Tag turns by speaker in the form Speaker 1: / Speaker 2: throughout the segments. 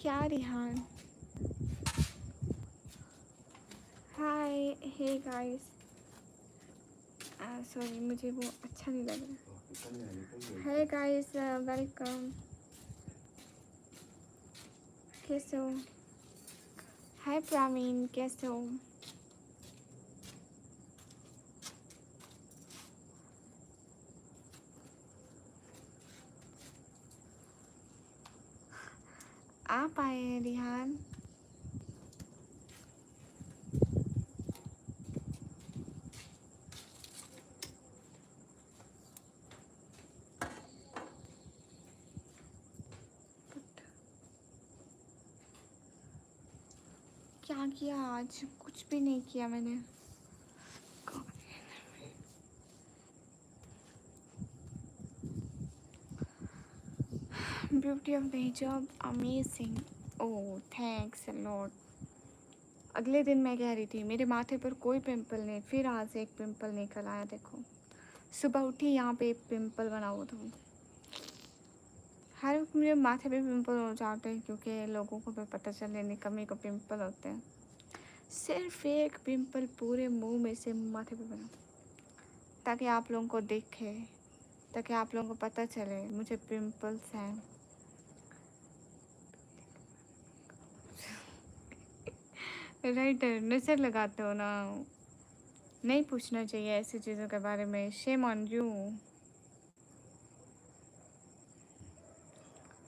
Speaker 1: क्या Rihan? Hi, hey guys. Sorry, मुझे वो अच्छा नहीं लग रहा। Hey guys, welcome. कैसे हो? हाय प्रामीन, कैसे हो? आप आए हैं रिहान? क्या किया आज? कुछ भी नहीं किया मैंने। Beauty of the job amazing. Oh, thanks a lot. अगले दिन मैं कह रही थी मेरे माथे पर कोई पिंपल नहीं, फिर आज एक पिंपल निकल आया। देखो, सुबह उठी यहाँ पे एक पिंपल बना हुआ था। हर वक्त मुझे माथे पे पिंपल हो जाते हैं क्योंकि लोगों को भी पता चले निकम्मी को पिंपल होते हैं। सिर्फ एक पिंपल पूरे मुंह में से माथे पे बना, ताकि आप लोगों को दिखे, ताकि आप लोगों को पता चले मुझे पिंपल्स हैं। राइटर, नज़र लगाते हो ना। नहीं पूछना चाहिए ऐसी चीज़ों के बारे में। Shame on you.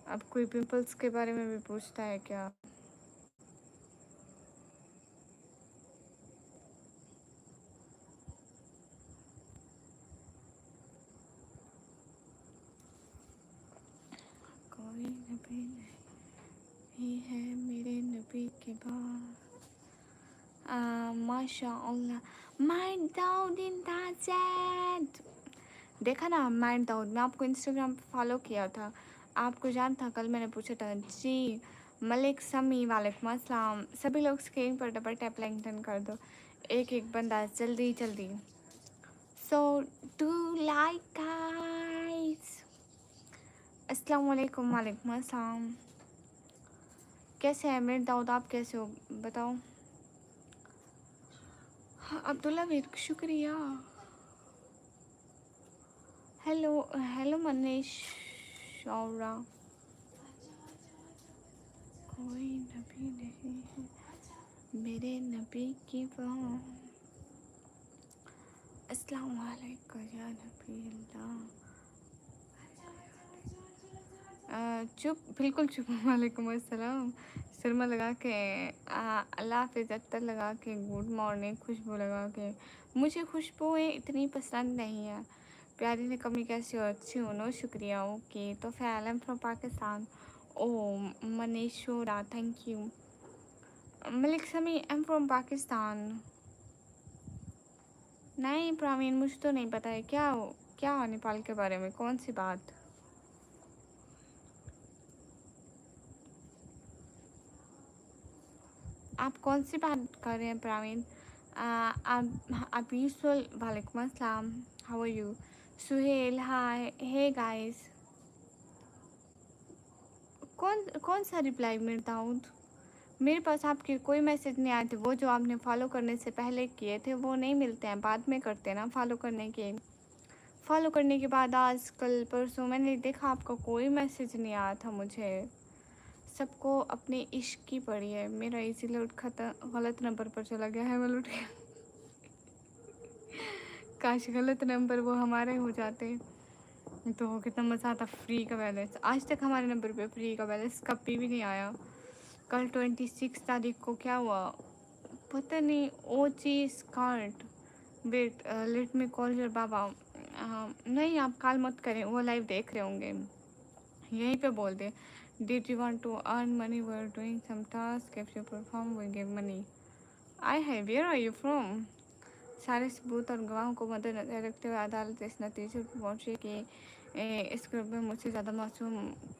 Speaker 1: अब कोई पिंपल्स के बारे में भी पूछता है क्या? कोई नबी नहीं है मेरे नबी के बाद। माशाअल्लाह। माइंड दाऊद इन ताजेद। देखा ना, माइंड दाऊद। मैं आपको इंस्टाग्राम पे फॉलो किया था। आपको जान था, कल मैंने पूछा था जी। मलिक समी, वालेकुम अस्सलाम। सभी लोग स्क्रीन पर डबल टैप लिंक्डइन कर दो। एक एक बंदा, जल्दी जल्दी। So do like guys. अस्सलाम वालेकुम। वालेकुम अस्सलाम। कैसे हैं मेरे दाऊद? आप कैसे हो बताओ? हाँ, अब्दुल्ला वीर, शुक्रिया। Hello hello Manish Saura. कोई नबी नहीं है मेरे नबी की बात। अस्सलाम वालेकुम या नबी अल्लाह। चुप, बिल्कुल चुप। वालेकुम अस्सलाम। सुरमा लगा के, अल्लाह हाफिज़ अत्तर लगा के, गुड मॉर्निंग खुशबू लगा के। मुझे खुशबुएँ इतनी पसंद नहीं है। प्यारी ने कमी कैसी हो? अच्छी हो? नो शुक्रिया। ओके, तो फ़ैल एम फ्रॉम पाकिस्तान। ओ मनीशोरा, thank you. Malik Sami, am from Pakistan. नहीं प्रवीण, मुझे तो नहीं पता है क्या हो नेपाल के बारे में, कौन सी बात? आप कौन सी बात कर रहे हैं प्रवीण? आप यूजुअल, वालेकुम अस्सलाम, how are you? Suhail, hi, hey guys. कौन कौन सा रिप्लाई मिलता हूँ? मेरे पास आपके कोई मैसेज नहीं आए थे। वो जो आपने फॉलो करने से पहले किए थे वो नहीं मिलते हैं, बाद में करते हैं ना फॉलो करने के। फॉलो करने के बाद आज कल परसों मैंने देखा आपका कोई मैसेज नहीं आया था मुझे। सबको अपने इश्क की पड़ी है। मेरा इसी लूट खत्म, गलत नंबर पर चला गया है। वो लूट गया। काश गलत नंबर वो हमारे हो जाते तो कितना मज़ा आता। फ्री का बैलेंस, आज तक हमारे नंबर पे फ्री का बैलेंस कभी भी नहीं आया। कल 26 तारीख को क्या हुआ पता नहीं। ओ चीज़ कार्ड। Wait, let me call your बाबा। नहीं, आप कॉल मत करें, वो लाइव देख रहे होंगे। यहीं पे बोल दे, did you want to earn money, we are doing some task, if you perform we give money. I है, वेयर आर यू फ्रॉम? सारे सबूत और गवाहों को मद्देनजर रखते हुए अदालत इस नतीजे पर पहुंची कि इस ग्रुप में मुझसे ज़्यादा मासूम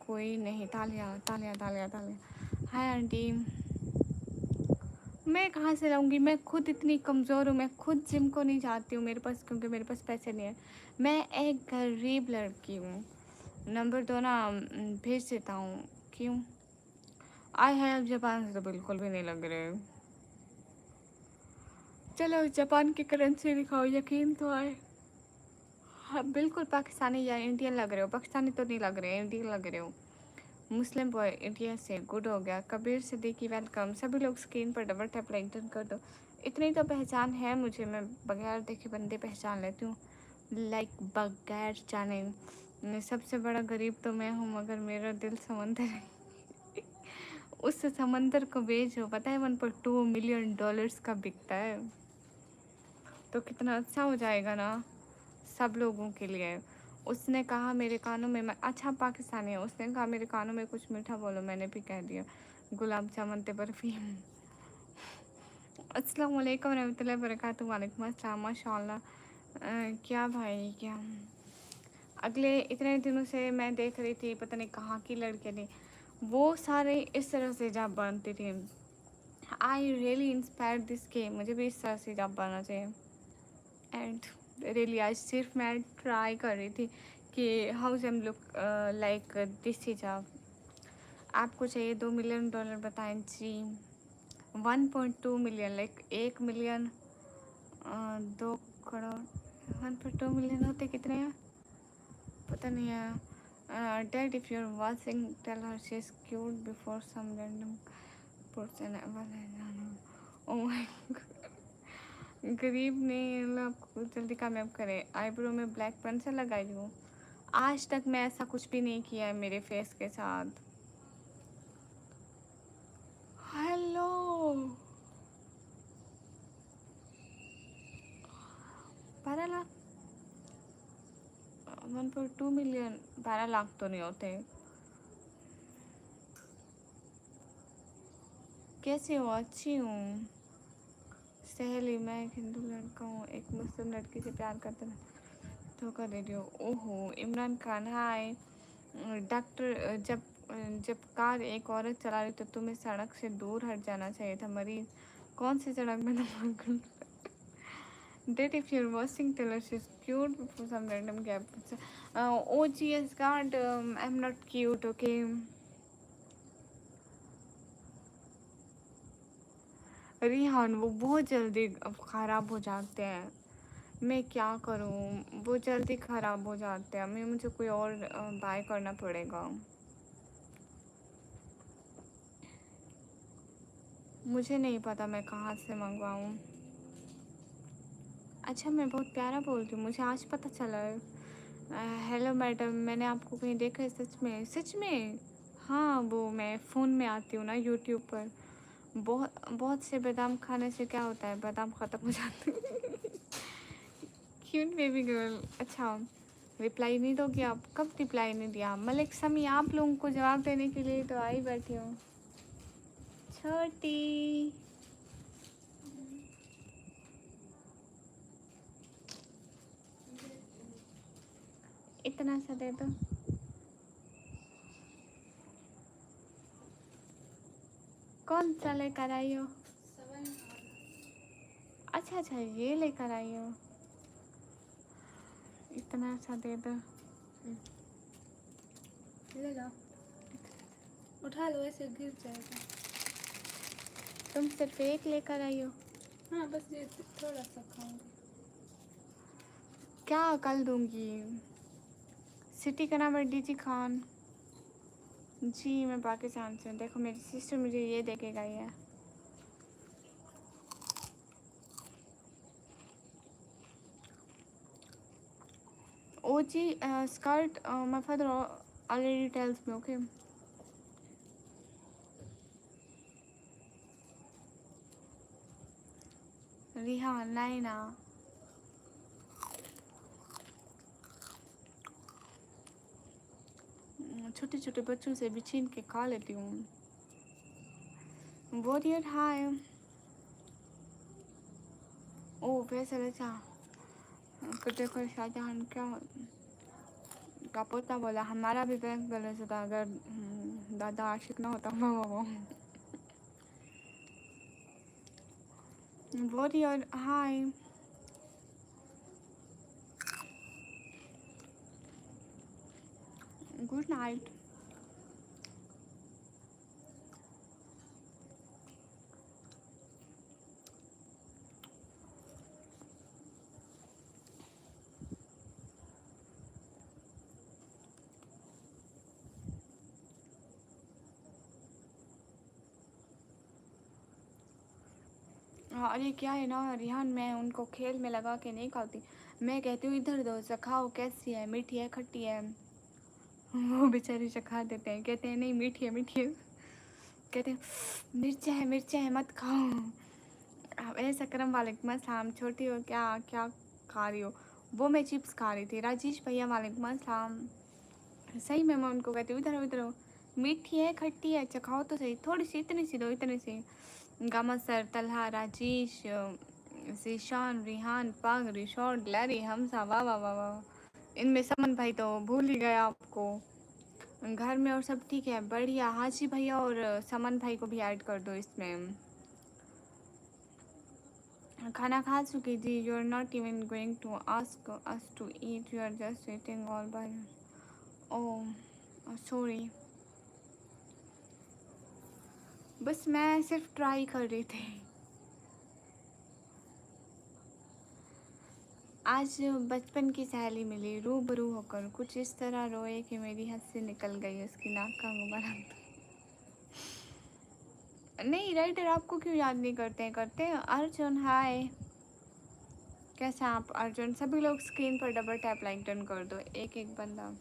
Speaker 1: कोई नहीं। तालिया तालिया तालिया तालिया। Hi aunty. मैं कहाँ से लाऊंगी? मैं खुद इतनी कमज़ोर हूँ, मैं खुद जिम को नहीं जाती हूँ मेरे पास, क्योंकि मेरे पास पैसे नहीं है। मैं एक गरीब लड़की हूँ। नंबर दो ना, भेज देता हूँ। क्यों? आई है जापान से तो बिल्कुल भी नहीं लग रहे। चलो जापान की करेंसी दिखाओ, यकीन तो आए। हाँ बिल्कुल पाकिस्तानी या इंडियन लग रहे हो। पाकिस्तानी तो नहीं लग रहे, इंडियन लग रहे हो। मुस्लिम बॉय इंडिया से, गुड हो गया। कबीर सिद्दीकी वेलकम। सभी लोग स्क्रीन पर डबल टैप लाइक डन कर दो। इतनी तो पहचान है मुझे, मैं बगैर देखे बंदे पहचान लेती हूँ, लाइक बगैर जाने। सबसे बड़ा गरीब तो मैं हूँ, मगर मेरा दिल समंदर है। उस समंदर को बेचो, पता है 1.2 मिलियन डॉलर्स का बिकता है। तो कितना अच्छा हो जाएगा ना सब लोगों के लिए। उसने कहा मेरे कानों में, मैं अच्छा पाकिस्तानी है, उसने कहा मेरे कानों में कुछ मीठा बोलो, मैंने भी कह दिया गुलाब जामुन ते बर्फी। अस्सलाम वालेकुम रहमतुल्लाहि वबरकातुहू। वालेकुम अस्सलाम। माशाल्लाह। क्या भाई क्या, अगले इतने दिनों से मैं देख रही थी, पता नहीं कहाँ की लड़के ने, वो सारे इस तरह से हिजाब बांधते थे। I really inspire this game, मुझे भी इस तरह से हिजाब बांधना चाहिए। एंड रियली आज सिर्फ मैं ट्राई कर रही थी कि हाउ से हम लोग लाइक दिस हिजाब। आपको चाहिए 2 मिलियन डॉलर, बताएं जी। 1.2 million, like 1 million 2 crore. 1.2 million होते कितने हैं पता नहीं है। Dad if you're watching tell her she is cute before some random person. Oh my गरीब ने आपको जल्दी कामयाब करे। आईब्रो में ब्लैक पेंसिल लगाई हूँ। आज तक मैं ऐसा कुछ भी नहीं किया है मेरे फेस के साथ। हेलो 12 लाख, 1.2 मिलियन, 12 लाख तो नहीं होते। कैसे हो? अच्छी हूँ सहेली, मैं एक हिंदू लड़का हूँ, एक मुस्लिम लड़की से प्यार करता था, धोखा दे दियो। ओहो इमरान खान हाय। डॉक्टर जब कार एक औरत चला रही तो तुम्हें सड़क से दूर हट जाना चाहिए था। मरीज कौन सी सड़क में तुम dad if you're watching tell her she is cute before some random गैप। ओ जी एस God I am not cute okay. Rihan वो बहुत जल्दी ख़राब हो जाते हैं, मैं क्या करूँ, वो जल्दी ख़राब हो जाते हैं। मैं मुझे कोई और बाय करना पड़ेगा। मुझे नहीं पता मैं कहाँ से मंगवाऊँ। अच्छा मैं बहुत प्यारा बोलती हूँ, मुझे आज पता चला है। हेलो मैडम, मैंने आपको कहीं देखा है सच में? सच में? हाँ वो मैं फ़ोन में आती हूँ ना यूट्यूब पर। बहुत बहुत से बादाम खाने से क्या होता है, बादाम ख़त्म हो जाते हैं। Cute baby girl. अच्छा रिप्लाई नहीं दोगी आप? कब रिप्लाई नहीं दिया? मलिक समी आप लोगों को जवाब देने के लिए तो आई बैठी हूँ। छोटी इतना सा दे दो। कौन सा लेकर आई हो? अच्छा अच्छा ये लेकर आई हो, इतना सा दे दो।
Speaker 2: ले लो, उठा लो, ऐसे गिर जाएगा।
Speaker 1: तुम सिर्फ एक लेकर आई हो?
Speaker 2: हाँ बस ये थोड़ा सा खाऊंगी।
Speaker 1: क्या कल दूंगी। सिटी का नाम है डीजी खान। जी मैं पाकिस्तान से हूँ। देखो मेरी सिस्टर मुझे ये दे के गई है। ओ जी skirt my father already tells me okay. रिहा नहीं ना, छोटे छोटे बच्चों से भी छीन के खा लेती हूँ। वॉरियर हाय। ओ वैसे अच्छा देखो शाहजहान क्या का पोता बोला हमारा भी बैंक बैलेंस होता अगर दादा आशिक ना होता। वो वॉरियर हाय। Good night. हाँ, अरे क्या है ना रिहान, मैं उनको खेल में लगा के नहीं खाती। मैं कहती हूँ इधर दो चखाओ, कैसी है, मीठी है खट्टी है। वो बेचारे चखा देते हैं, कहते हैं नहीं मीठी है मीठी है। कहते हैं मिर्चा है मत खाओ। अब ऐसा करम वालेकुम अस्सलाम, छोटी हो क्या, क्या खा रही हो? वो मैं चिप्स खा रही थी। राजेश भैया वालेकुम अस्सलाम। सही में मैं उनको कहती हूँ इधर आओ इधर आओ, मीठी है खट्टी है, चखाओ तो सही, थोड़ी सी, इतनी सी दो, इतनी सी। गामा सर, तलहा, राजेश, जीशान, रिहान, पाग, रिशॉर्ट, लैरी, हमसा, वाह वाह वाह वाह। इनमें समन भाई तो भूल ही गया आपको। घर में और सब ठीक है, बढ़िया। हाजी भैया और समन भाई को भी ऐड कर दो इसमें। खाना खा चुकी थी। You are not even going to ask us to eat, you are just eating all by. Oh sorry, बस मैं सिर्फ ट्राई कर रही थी। आज बचपन की सहेली मिली, रूबरू होकर कुछ इस तरह रोए कि मेरी हंसी निकल गई, उसकी नाक का गुब्बारा। नहीं राइटर, आपको क्यों याद नहीं करते हैं? करते हैं। अर्जुन हाय, कैसे हैं आप अर्जुन? सभी लोग स्क्रीन पर डबल टैप लाइक डन कर दो, एक एक बंदा।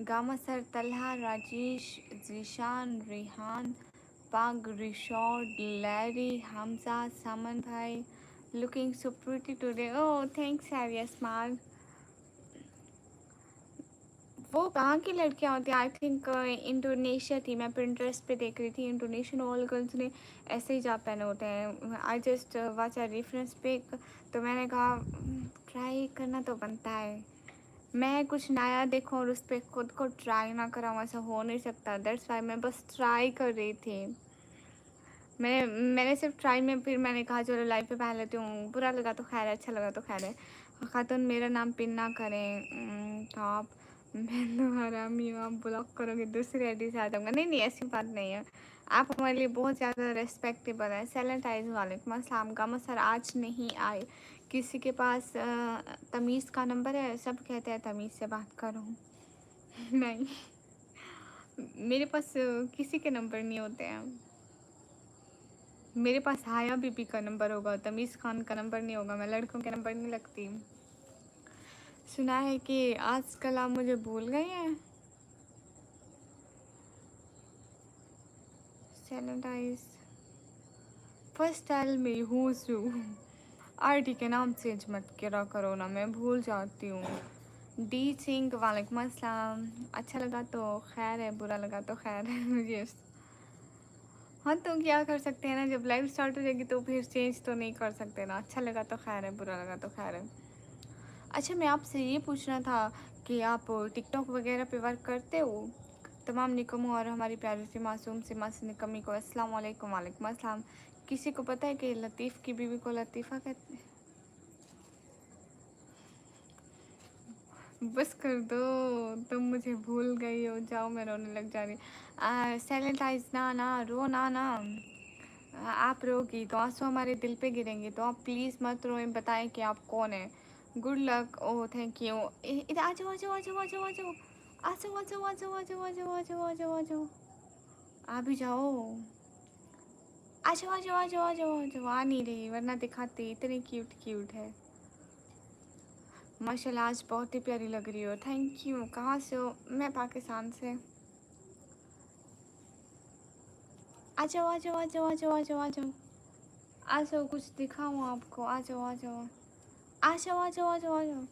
Speaker 1: गामा सर, तलहा, राजेश, जीशान, रिहान, पाग, रिशॉर्ड, लैरी, हमजा, समन भाई, looking so pretty today. Oh thanks have smart. वो कहाँ की लड़कियाँ होती हैं? आई थिंक इंडोनेशिया थी। मैं पिंटरेस्ट पे देख रही थी, इंडोनेशियन ऑल गर्ल्स ने ऐसे ही जाप पहने होते हैं। I just watch a reference pic, तो मैंने कहा ट्राई करना तो बनता है। मैं कुछ नया देखूँ और उस पर खुद को ट्राई ना कराऊँ, ऐसा हो नहीं सकता। दैट्स वाई मैं बस ट्राई कर रही थी। मैंने सिर्फ ट्राई में, फिर मैंने कहा चलो लाइव पे पहन लेती हूँ, बुरा लगा तो खैर है, अच्छा लगा तो खैर है। खातून मेरा नाम पिन ना करें। तो आप, मैं तो हरामी हूँ, आप ब्लॉक करोगे दूसरी आईडी से आ जाऊँगा। नहीं नहीं, ऐसी बात नहीं है, आप हमारे लिए बहुत ज़्यादा रेस्पेक्टेबल है। सैनिटाइज वालेकुम अस्सलाम। गामा सर आज नहीं आए, किसी के पास तमीज़ का नंबर है? सब कहते हैं तमीज़ से बात करो। नहीं, मेरे पास किसी के नंबर नहीं होते हैं। मेरे पास हाया बीबी का नंबर होगा, तमीज़ खान का नंबर नहीं होगा। मैं लड़कों के नंबर नहीं लगती। सुना है कि आजकल आप मुझे भूल गए हैं। Sanitize first tell me who's you. RT के नाम चेंज मत करा करो ना, मैं भूल जाती हूँ। डी सिंह वालेकुम अस्सलाम। अच्छा लगा तो खैर है, बुरा लगा तो खैर है। यस, हाँ तो क्या कर सकते हैं ना, जब लाइव स्टार्ट हो जाएगी तो फिर चेंज तो नहीं कर सकते ना। अच्छा लगा तो खैर है, बुरा लगा तो खैर है। अच्छा, मैं आपसे ये पूछना था कि आप टिकटॉक वगैरह पे वर्क करते हो? तमाम निकमों और हमारी प्यारी सी मासूम सी मासी निकमी को अस्सलाम वालेकुम। वालेकुम अस्सलाम। किसी को पता है कि लतीफ़ की बीवी को लतीफ़ा कहते हैं? बस कर दो, तुम मुझे भूल गई हो, जाओ मैं रोने लग जा रही। सैनिटाइज ना ना, रो ना ना। आप रोगी तो आंसू हमारे दिल पे गिरेंगे, तो आप प्लीज़ मत रोएं, बताएं कि आप कौन है। Good luck. Oh thank you. इधर आ जाओ आ जाओ आ जाओ आ जाओ आ जाओ आ जाओ आ जाओ आ जाओ आ जाओ आ जाओ आ जाओ आ जाओ आ जाओ, आ भी जाओ। आ जाओ आ जाओ आ जाओ आ जाओ आ जाओ। आ नहीं रही वरना दिखाती, इतनी क्यूट क्यूट है माशाल्लाह। आज बहुत ही प्यारी लग रही हो। Thank you. कहाँ से हो? मैं पाकिस्तान से। आ जाओ आ जाओ आ जाओ आ जाओ आ जाओ आ जाओ आ जाओ, कुछ दिखाऊँ आपको? आ जाओ आ जाओ आ जाओ आ जाओ आ जाओ आ जाओ।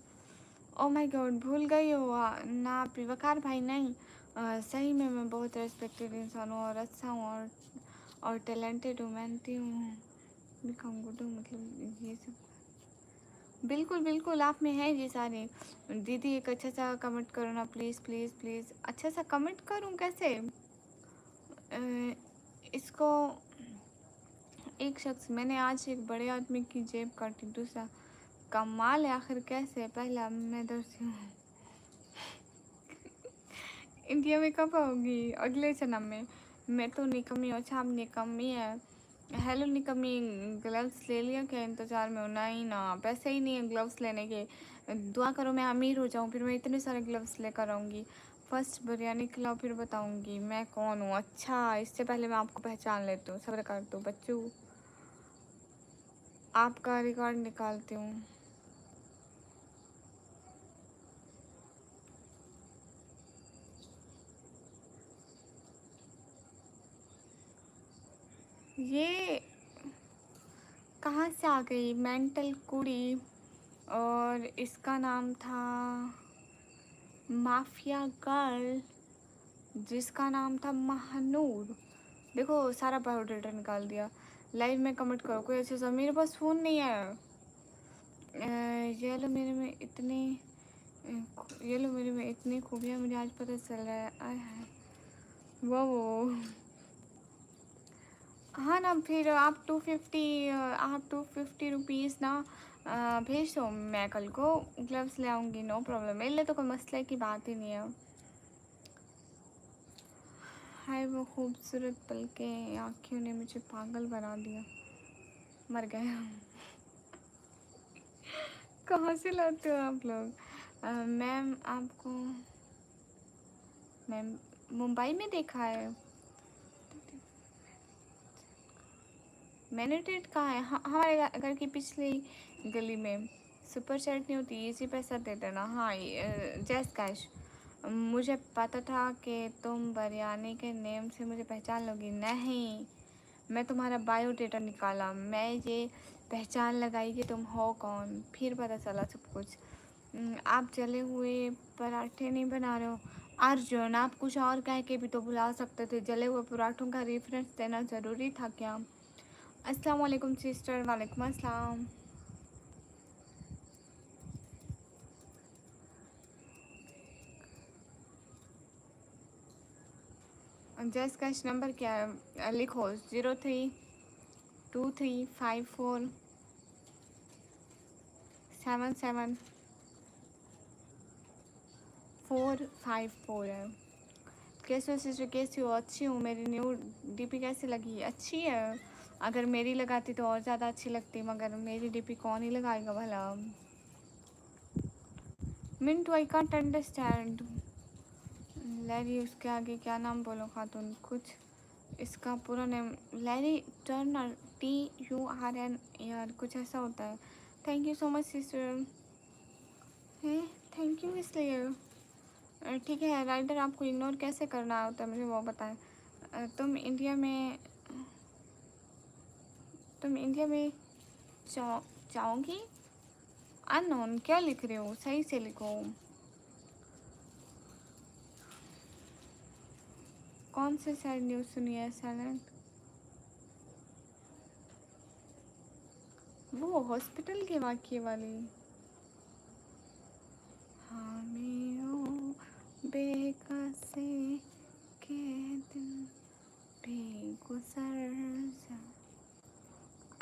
Speaker 1: ओ माय गॉड, भूल गई हो ना आप? वकार भाई नहीं, सही में मैं बहुत रेस्पेक्टेड इंसान हूँ और अच्छा हूँ और टैलेंटेड हूँ, मेहनती हूँ, बिकम गुड हूँ, मतलब ये सब। बिल्कुल बिल्कुल, आप में है ये सारे। दीदी एक अच्छा सा कमेंट करो ना प्लीज़ प्लीज़ प्लीज़। अच्छा सा कमेंट करूँ कैसे? अ, इसको एक शख्स, मैंने आज एक बड़े आदमी की जेब काटी, दूसरा कमाल है आखिर कैसे? पहला मैं दर्जी हूँ। इंडिया में कब आओगी? अगले जन्म में। मैं तो निकम्मी हूँ। अच्छा आप निकम्मी है? हेलो निकम्मी, ग्लव्स ले लिया क्या? इंतज़ार में हो? नहीं ना, पैसे ही नहीं है ग्लव्स लेने के। दुआ करो मैं अमीर हो जाऊँ, फिर मैं इतने सारे ग्लव्स लेकर आऊँगी। फर्स्ट बिरयानी खिलाओ फिर बताऊंगी मैं कौन हूँ। अच्छा, इससे पहले मैं आपको पहचान लेती हूँ, सब्र कर दो बच्चों, आपका रिकॉर्ड निकालती हूँ। ये कहाँ से आ गई मेंटल कुड़ी? और इसका नाम था माफिया गर्ल, जिसका नाम था महानूर। देखो सारा बायोडाटा निकाल दिया। लाइव में कमेंट करो कोई अच्छा सा, मेरे पास फ़ोन नहीं है। ये लो मेरे में इतनी ये लो मेरे में इतनी खूबियाँ मुझे आज पता चल रहा है। आय हाय, वो हाँ ना, फिर आप 250 रुपीज़ ना भेज दो, मैं कल को ग्लव्स ले आऊँगी, नो प्रॉब्लम। मेरे लिए तो कोई मसले की बात ही नहीं है। हाय वो खूबसूरत पल के आँखों ने मुझे पागल बना दिया, मर गए। कहाँ से लाते हो आप लोग? मैम आपको मैम मुंबई में देखा है? मैंने डेट कहाँ है? हमारे घर की पिछली गली में। सुपर चैट नहीं होती, इसी पैसा दे देना। हाँ जैस कैश। मुझे पता था कि तुम बिरयानी के नेम से मुझे पहचान लोगी। नहीं, मैं तुम्हारा बायोडेटा निकाला, मैं ये पहचान लगाई कि तुम हो कौन, फिर पता चला सब कुछ। आप जले हुए पराठे नहीं बना रहे हो अर्जुन, आप कुछ और कह के भी तो बुला सकते थे। जले हुए पराठों का रेफरेंस देना ज़रूरी था क्या? अस्सलाम वालेकुम सिस्टर। वालेकुम अस्सलाम। जैस कैश नंबर क्या है? लिखो 0323547754 है। कैसे हो सिस्टर, कैसी हो? अच्छी हूँ। मेरी न्यू डीपी कैसी लगी? अच्छी है। अगर मेरी लगाती तो और ज़्यादा अच्छी लगती, मगर मेरी डीपी कौन ही लगाएगा भला। मिंटू आई कांट अंडरस्टैंड। लैरी, उसके आगे क्या नाम बोलो खातून? कुछ इसका पूरा नेम लैरी टर्नर, TURN यार, कुछ ऐसा होता है। Thank you so much sister. है, थैंक यू इसलिए। ठीक है राइडर, आपको इग्नोर कैसे करना होता है मुझे वो बताएं। तुम इंडिया में चाहोगी? अननोन क्या लिख रहे हो? सही से लिखो। कौन से सैड न्यूज़ सुनी है? साइलेंट वो हॉस्पिटल के वाक़ये वाली। हमें बेकसे के दिन भी गुजर जा।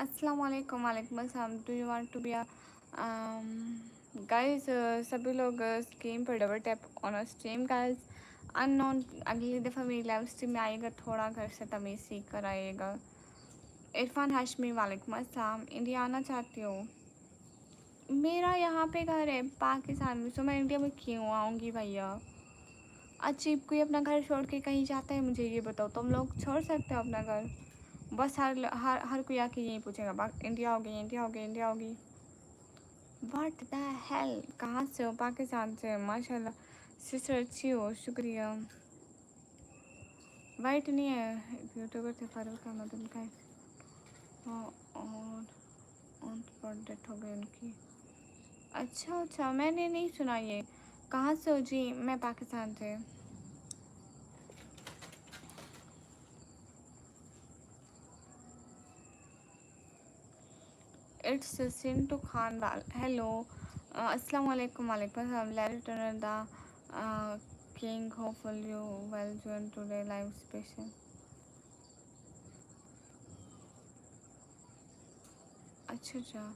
Speaker 1: अस्सलाम वालेकुम। वालेकुम अस्सलाम। Do you want to be guys? सभी लोग स्क्रीन पर double tap on a stream guys. Unknown अगली दफ़ा मेरी लाइव स्ट्रीम में आएगा, थोड़ा घर से तमीज़ सीख कर आएगा। इरफान हाशमी, वालेकुम अस्सलाम। इंडिया आना चाहती हो? मेरा यहाँ पे घर है पाकिस्तान में, तो मैं इंडिया में क्यों आऊँगी भैया? अजीब, कोई अपना घर छोड़ के कहीं जाता है? मुझे ये बताओ, तुम लोग छोड़ सकते हो अपना घर? बस हर कोई आके यही पूछेगा, इंडिया होगी, इंडिया होगी, इंडिया होगी। What the hello? कहाँ से हो? पाकिस्तान से। माशाल्लाह सिस्टर, अच्छी हो, शुक्रिया। वाइट नहीं है, यूट्यूबर थे फारूक अहमद, उनका है। हाँ, और डेथ हो गई उनकी। अच्छा अच्छा, मैंने नहीं सुना ये। कहाँ से हो जी? मैं पाकिस्तान से। इट्स सिंटू खान वाल। हेलो, अस्सलाम वालेकुम। वालेकुम अस्सलाम। Larry Turner the king, hopeful you well join today live special. अच्छा अच्छा,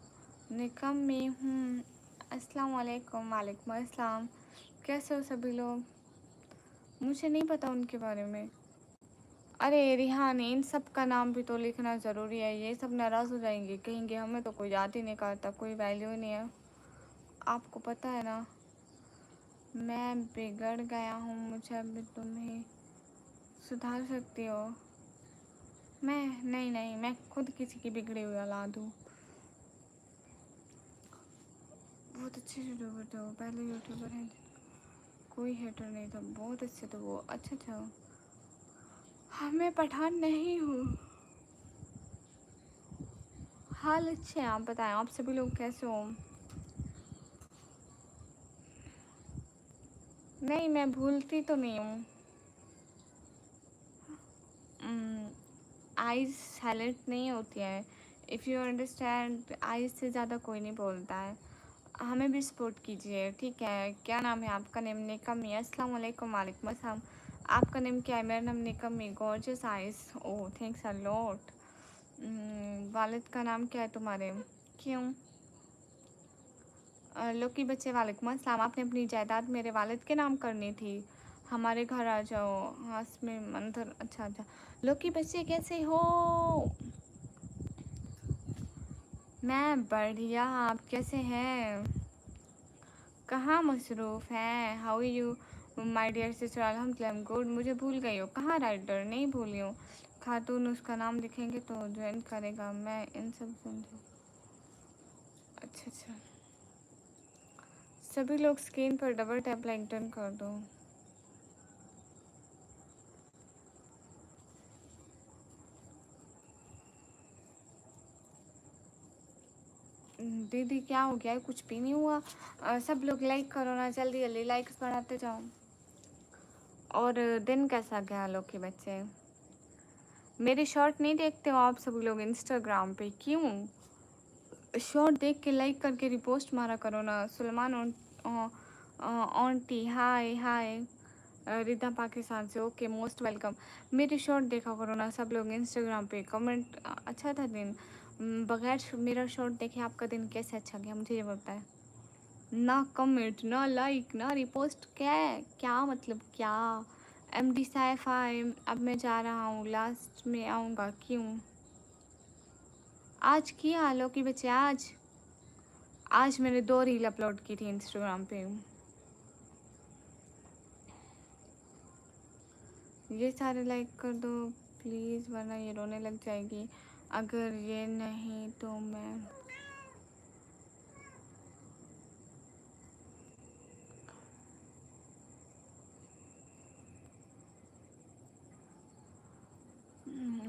Speaker 1: निकम में हूँ। अस्सलाम वालेकुम। वालेकुम अस्सलाम। कैसे हो सभी लोग? मुझे नहीं पता उनके बारे में। अरे रिहान, इन सब का नाम भी तो लिखना ज़रूरी है, ये सब नाराज़ हो जाएंगे, कहेंगे हमें तो कोई याद ही नहीं करता, कोई वैल्यू ही नहीं है। आपको पता है ना। मैं बिगड़ गया हूँ, मुझे अभी तुम्हें सुधार सकती हो? मैं नहीं, मैं खुद किसी की बिगड़ी हुई औलाद हूँ। बहुत अच्छे यूट्यूबर थे वो, पहले यूट्यूबर हैं, कोई हेटर नहीं था, बहुत अच्छे थे वो। अच्छा, हाँ मैं पठान नहीं हूँ। हाल अच्छे हैं, आप बताएं, आप सभी लोग कैसे हो? नहीं, मैं भूलती तो नहीं हूँ। आइज़ साइलेंट नहीं होती है, इफ़ यू अंडरस्टैंड। आइज़ से ज़्यादा कोई नहीं बोलता है। हमें भी सपोर्ट कीजिए, ठीक है? क्या नाम है आपका? नेम निकमी। अस्सलाम वालेकुम। वालेकुम अस्सलाम। आपका नेम क्या है? मेरा नाम निकमी। Gorgeous eyes. Oh thanks a lot. वालिद का नाम क्या है तुम्हारे? क्यों? लोकी बच्चे वालेकुम अस्सलाम। आपने अपनी जायदाद मेरे वालिद के नाम करनी थी, हमारे घर आ जाओ। हाँ इसमें मंदिर। अच्छा, लोकी बच्चे कैसे हो? मैं बढ़िया, आप कैसे हैं? कहाँ मसरूफ़ हैं? How you my dear sister? अल्हम्दुलिल्लाह आई एम गुड। मुझे भूल गई हो? कहाँ राइटर? नहीं भूली हूँ। खातून उसका नाम लिखेंगे तो ज्वाइन करेगा। मैं इन सब समझू। अच्छा, सभी लोग स्क्रीन पर डबल टैप लाइक डन कर दो। दीदी क्या हो गया है? कुछ भी नहीं हुआ। सब लोग लाइक करो ना, जल्दी जल्दी लाइक्स बढ़ाते जाओ। और दिन कैसा गया लोग के बच्चे? मेरी शॉर्ट नहीं देखते हो आप सभी लोग इंस्टाग्राम पे? क्यों? शॉर्ट देख के लाइक करके रिपोस्ट मारा करो ना। सुलेमान ऑन्टी हाय हाय। रिदा पाकिस्तान से, ओके मोस्ट वेलकम। मेरी शॉर्ट देखा करो ना सब लोग इंस्टाग्राम पे। कमेंट अच्छा था दिन। बगैर मेरा शॉर्ट देखे आपका दिन कैसे अच्छा गया, मुझे ये बताए। ना कमेंट, ना लाइक, ना रिपोस्ट, क्या है? क्या मतलब क्या? MD साइफ आए, अब मैं जा रहा हूँ, लास्ट में आऊँगा। क्यों? आज किया हालों की बच्चे? आज मैंने 2 रील अपलोड की थी इंस्टाग्राम पे। ये सारे लाइक कर दो प्लीज़, वरना ये रोने लग जाएगी। अगर ये नहीं तो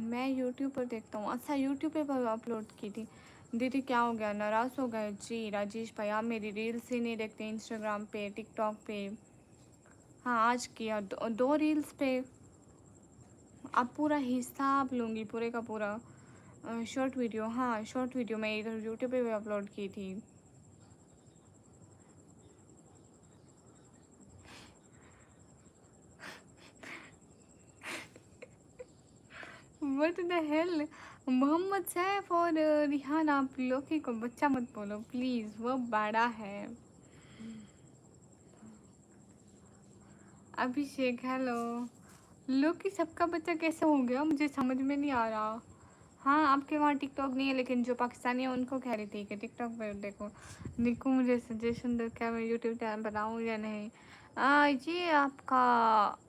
Speaker 1: मैं यूट्यूब पर देखता हूँ। अच्छा, यूट्यूब पे अपलोड की थी। दीदी क्या हो गया, नाराज़ हो गए? जी राजेश भाई, आप मेरी रील्स ही नहीं देखते इंस्टाग्राम पे टिकटॉक पे। हाँ आज किया, दो रील्स पे। अब पूरा हिसाब लूँगी, पूरे का पूरा। शॉर्ट वीडियो, हाँ शॉर्ट वीडियो मैं इधर यूट्यूब पे भी अपलोड की थी। What the hell? Mohammad Saif और रिहान, आप लोकी को बच्चा मत बोलो प्लीज़, वो बड़ा है। अभिषेक हेलो। लोकी सबका बच्चा कैसे हो गया, मुझे समझ में नहीं आ रहा। हाँ आपके वहाँ टिकटॉक नहीं है, लेकिन जो पाकिस्तानी है उनको कह रही थी कि टिकटॉक पे देखो। निकू मुझे सजेशन दो, क्या मैं यूट्यूब चैनल बनाऊँ या नहीं? ये आपका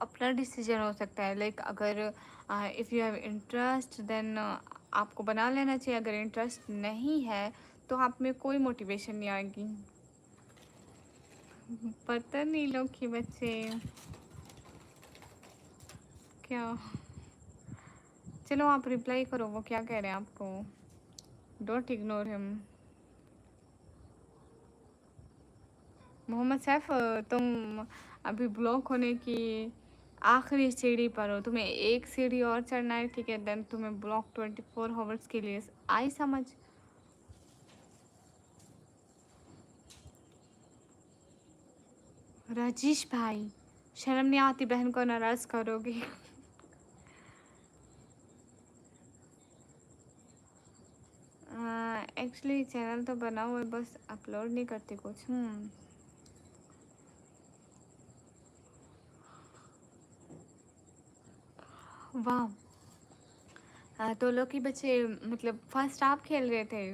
Speaker 1: अपना डिसीजन हो सकता है। लाइक अगर if you have interest then आपको बना लेना चाहिए। अगर इंटरेस्ट नहीं है तो आप में कोई मोटिवेशन नहीं आएगी। पता नहीं लोग के बच्चे क्या। चलो आप रिप्लाई करो, वो क्या कह रहे हैं आपको। Don't ignore him. Mohammad Saif, तुम अभी ब्लॉक होने की आखिरी सीढ़ी पर हो। तुम्हें एक सीढ़ी और चढ़ना है, ठीक है? देन तुम्हें ब्लॉक 24 आवर्स के लिए आई समझ। राजेश भाई, शर्म नहीं आती बहन को नाराज करोगे? एक्चुअली चैनल तो बना हुआ है, बस अपलोड नहीं करती कुछ। वाह। तो लोकी बच्चे, मतलब फर्स्ट आप खेल रहे थे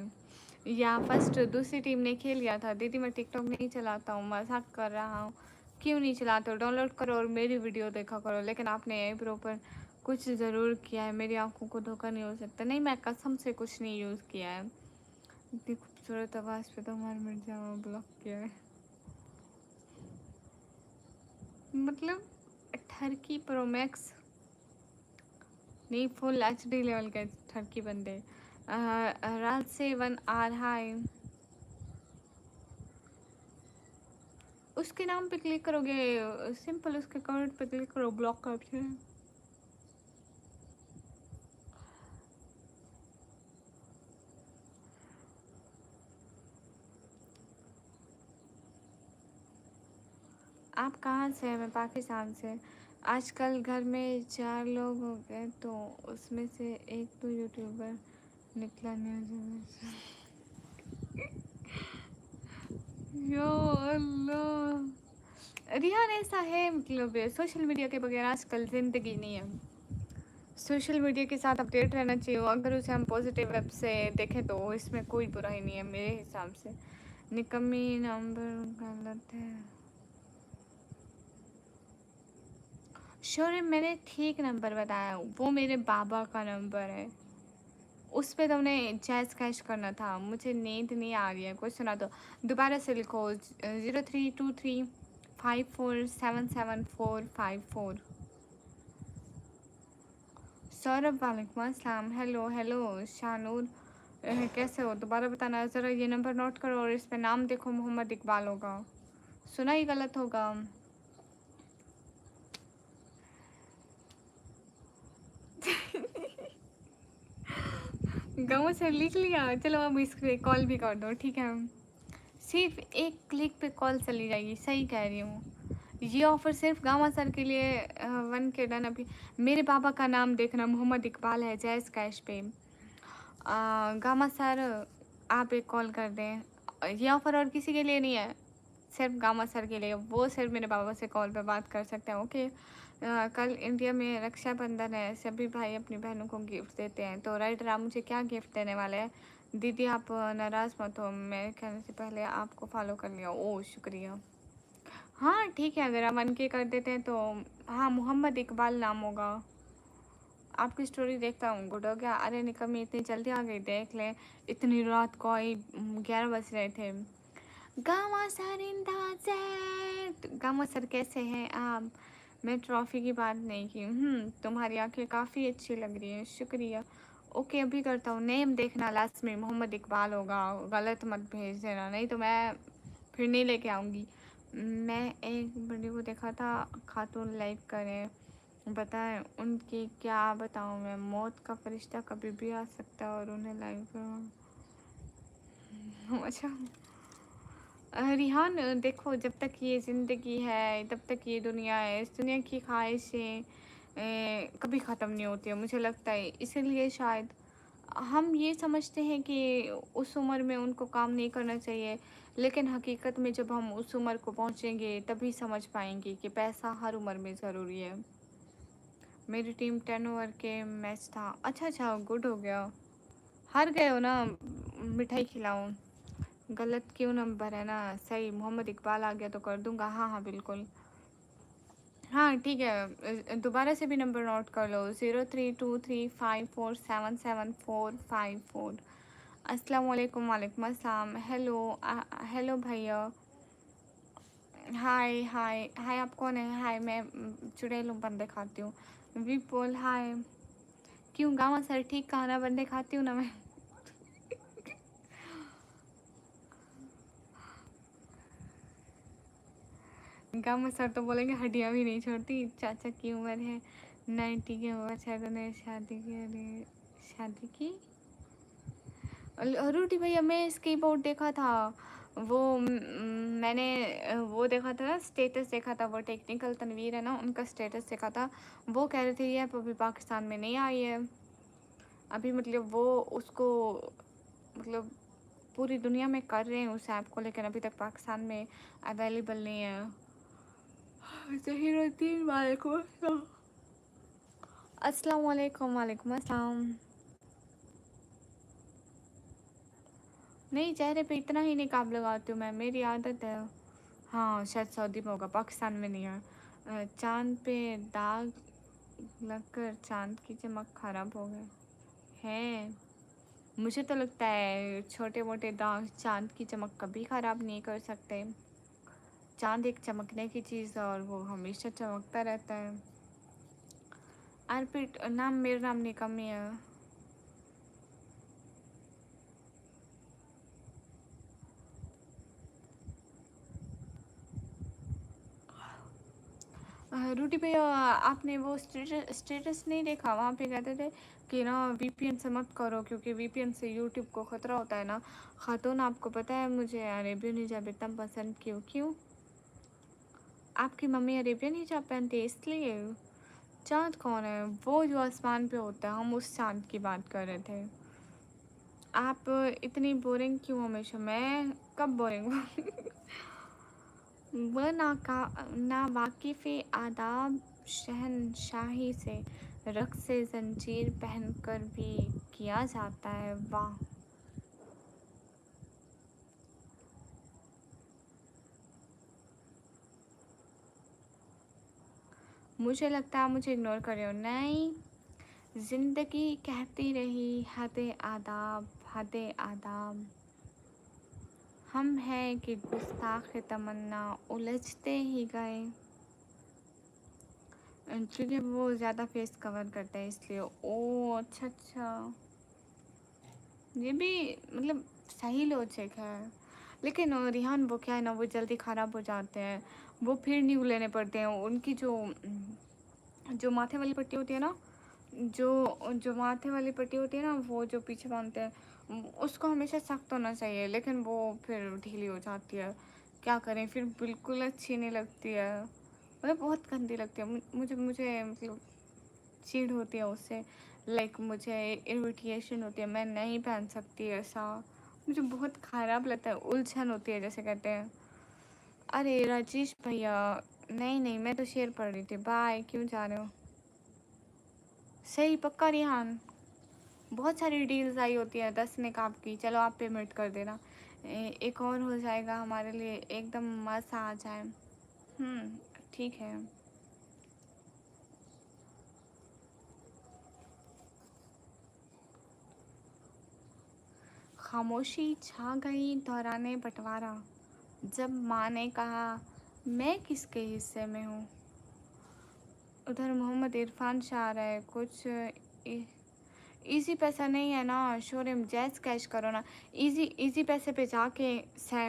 Speaker 1: या फर्स्ट दूसरी टीम ने खेल लिया था? दीदी मैं टिकटॉक नहीं चलाता हूँ, मजाक कर रहा हूँ। क्यों नहीं चलाते हो? डाउनलोड करो और मेरी वीडियो देखा करो। लेकिन आपने ऐप्रो पर कुछ ज़रूर किया है, मेरी आंखों को धोखा नहीं हो सकता। नहीं, मैं कसम से कुछ नहीं यूज़ किया है। इतनी खूबसूरत आवाज़ पे तो हमारे मिर्जा ब्लॉक किया है। मतलब ठरकी प्रो मैक्स नहीं, फुल एचडी लेवल के ठरकी बंदे। रात से 1 आवर हाई। उसके नाम पे क्लिक करोगे, सिंपल उसके कमेंट पे क्लिक करो, ब्लॉक का ऑप्शन है। आप कहाँ से हैं? मैं पाकिस्तान से। आजकल घर में 4 लोग हो गए तो उसमें से एक तो यूट्यूबर निकला न्यूज। यो अल्लाह, रिहान ऐसा है, मतलब सोशल मीडिया के बगैर आजकल ज़िंदगी नहीं है। सोशल मीडिया के साथ अपडेट रहना चाहिए। अगर उसे हम पॉजिटिव वेब से देखें तो इसमें कोई बुराई नहीं है मेरे हिसाब से। निकम्मी नंबर गलत है। श्योर, मैंने ठीक नंबर बताया, वो मेरे बाबा का नंबर है। उस पे तुमने जैज़ कैश करना था। मुझे नींद नहीं आ रही है, कोई सुना दो। दोबारा से लिखो 032354774454। सौरभ वालेकुम अस्सलाम। हेलो हेलो शानूर, कैसे हो? दोबारा बताना ज़रा, ये नंबर नोट करो और इस पे नाम देखो, मोहम्मद इकबाल होगा। सुना ही गलत होगा। गाँव से लिख लिया, चलो अब इस पे कॉल भी कर दो, ठीक है? सिर्फ एक क्लिक पे कॉल चली जाएगी, सही कह रही हूँ। ये ऑफ़र सिर्फ गामा सर के लिए 1K डन अभी। मेरे पापा का नाम देखना, मोहम्मद इकबाल है, जैज़ कैश पे। गामा सर, आप एक कॉल कर दें। ये ऑफ़र और किसी के लिए नहीं है, सिर्फ गामा सर के लिए। वो सिर्फ मेरे पापा से कॉल पे बात कर सकते हैं, ओके? कल इंडिया में रक्षाबंधन है, सभी भाई अपनी बहनों को गिफ्ट देते हैं। तो राइटर, आप मुझे क्या गिफ्ट देने वाले हैं? दीदी आप नाराज़ मत हो, मैं कहने से पहले आपको फॉलो कर लिया। ओह शुक्रिया। हाँ ठीक है, अगर आप 1K कर देते हैं तो। हाँ, मोहम्मद इकबाल नाम होगा। आपकी स्टोरी देखता हूँ, गुड हो गया। अरे निकम्मी, इतनी जल्दी आ गई, देख ले। इतनी रात को आई, 11 बज रहे थे। गामा सर इंदाज़, गामा सर कैसे हैं आप? मैं ट्रॉफ़ी की बात नहीं की। तुम्हारी आंखें काफ़ी अच्छी लग रही हैं, शुक्रिया। ओके, अभी करता हूँ। नेम देखना, लास्ट में मोहम्मद इकबाल होगा, गलत मत भेज देना, नहीं तो मैं फिर नहीं लेके आऊँगी। मैं एक वीडियो को देखा था, खातून लाइक करें, बताएं उनकी क्या बताऊँ मैं? मौत का फरिश्ता कभी भी आ सकता है और उन्हें लाइक करो। अच्छा रिहान, देखो, जब तक ये ज़िंदगी है, तब तक ये दुनिया है। इस दुनिया की ख्वाहिशें कभी ख़त्म नहीं होती है, मुझे लगता है। इसीलिए शायद हम ये समझते हैं कि उस उम्र में उनको काम नहीं करना चाहिए, लेकिन हकीकत में जब हम उस उम्र को पहुँचेंगे तभी समझ पाएंगे कि पैसा हर उम्र में ज़रूरी है। मेरी टीम 10 ओवर के मैच था। अच्छा अच्छा, गुड हो गया। हार गए हो ना, मिठाई खिलाऊं? गलत क्यों नंबर है ना, सही मोहम्मद इकबाल आ गया तो कर दूंगा। हाँ हाँ बिल्कुल। हाँ ठीक है, दोबारा से भी नंबर नोट कर लो, 032354774454। अस्सलाम वालेकुम। वालेकुम अस्सलाम। हेलो हेलो भैया। हाय हाय हाय, आप कौन है? हाय, मैं चुड़ैल हूँ, बंदे खाती हूँ। विपुल हाय। क्यों गाँव सर ठीक कहा ना, बंदे खाती हूँ ना मैं। गाँव सर तो बोलेंगे हड्डियाँ भी नहीं छोड़ती। चाचा की उम्र है 90 की उम्र, शायद उन्हें शादी के लिए शादी की। रूटी भैया, मैं इसकी बोर्ड देखा था, वो मैंने वो देखा था ना, स्टेटस देखा था, वो टेक्निकल तनवीर है ना, उनका स्टेटस देखा था। वो कह रहे थे ये अभी पाकिस्तान में नहीं आई है अभी, मतलब वो उसको, मतलब पूरी दुनिया में कर रहे हैं उस ऐप को, लेकिन अभी तक पाकिस्तान में अवेलेबल नहीं है। ज़हीरुद्दीन वालेकुम अस्सलाम। अस्सलाम वालेकुम। वालेकुम अस्सलाम। नहीं, चेहरे पे इतना ही निकाब लगाती हूँ मैं, मेरी आदत है। हाँ, शायद सऊदी में होगा, पाकिस्तान में नहीं है। चाँद पे दाग लगकर चाँद की चमक खराब हो गई है। मुझे तो लगता है छोटे-मोटे दाग चाँद की चमक कभी खराब नहीं कर सकते। चाँद एक चमकने की चीज़ है और वो हमेशा चमकता रहता है। अर्पित नाम मेरा नाम निकम्मी है। रूटी भैया, आपने वो स्टेटस नहीं देखा? वहाँ पे कहते थे कि ना वीपीएन से मत करो क्योंकि वीपीएन से यूट्यूब को ख़तरा होता है ना। खातून, आपको पता है मुझे अरेबियन हिजाब इतना पसंद क्यों? क्यों? आपकी मम्मी अरेबियन हिजाब पहनती है इसलिए? चाँद कौन है? वो जो आसमान पे होता है, हम उस चाँद की बात कर रहे थे। आप इतनी बोरिंग क्यों हमेशा? मैं कब बोरिंग हूँ? वह नावाकिफ़ आदाब शहनशाही से रक़्स ज़ंजीर पहनकर भी किया जाता है। वाह! मुझे लगता है आप मुझे इग्नोर कर रहे हो। नहीं, ज़िंदगी कहती रही हद आदाब, हद आदाब। हम हैं कि गुस्ताख़ तमन्ना उलझते ही गए। क्योंकि वो ज़्यादा फेस कवर करता है इसलिए। ओह! अच्छा, अच्छा। ये भी मतलब सही लॉजिक है। लेकिन रिहान, वो क्या है ना, वो जल्दी ख़राब हो जाते हैं। वो फिर न्यू लेने पड़ते हैं। उनकी जो माथे वाली पट्टी होती है ना, जो जो माथे वाली पट्टी होती है ना, वो जो पीछे बांधते हैं, उसको हमेशा सख्त होना चाहिए, लेकिन वो फिर ढीली हो जाती है। क्या करें फिर, बिल्कुल अच्छी नहीं लगती है, मतलब बहुत गंदी लगती है। मुझे मुझे मतलब चिढ़ होती है उससे। लाइक मुझे इरिटेशन होती है, मैं नहीं पहन सकती ऐसा। मुझे बहुत ख़राब लगता है, उलझन होती है जैसे कहते हैं। अरे राजेश भैया, नहीं नहीं, मैं तो शेर पढ़ रही थी। बाय, क्यों जा रहे हो? सही पक्का रिहान? बहुत सारी डील्स आई होती है 10 निकाब की। चलो आप पेमेंट कर देना, एक और हो जाएगा हमारे लिए, एकदम मज़ा आ जाए। ठीक है। खामोशी छा गई दौराने बंटवारा, जब माँ ने कहा मैं किसके हिस्से में हूँ। उधर मोहम्मद इरफान शाह आ रहा है कुछ। इजी पैसा नहीं है ना शोरम, जैज़ कैश करो ना। इजी पैसे पे जाके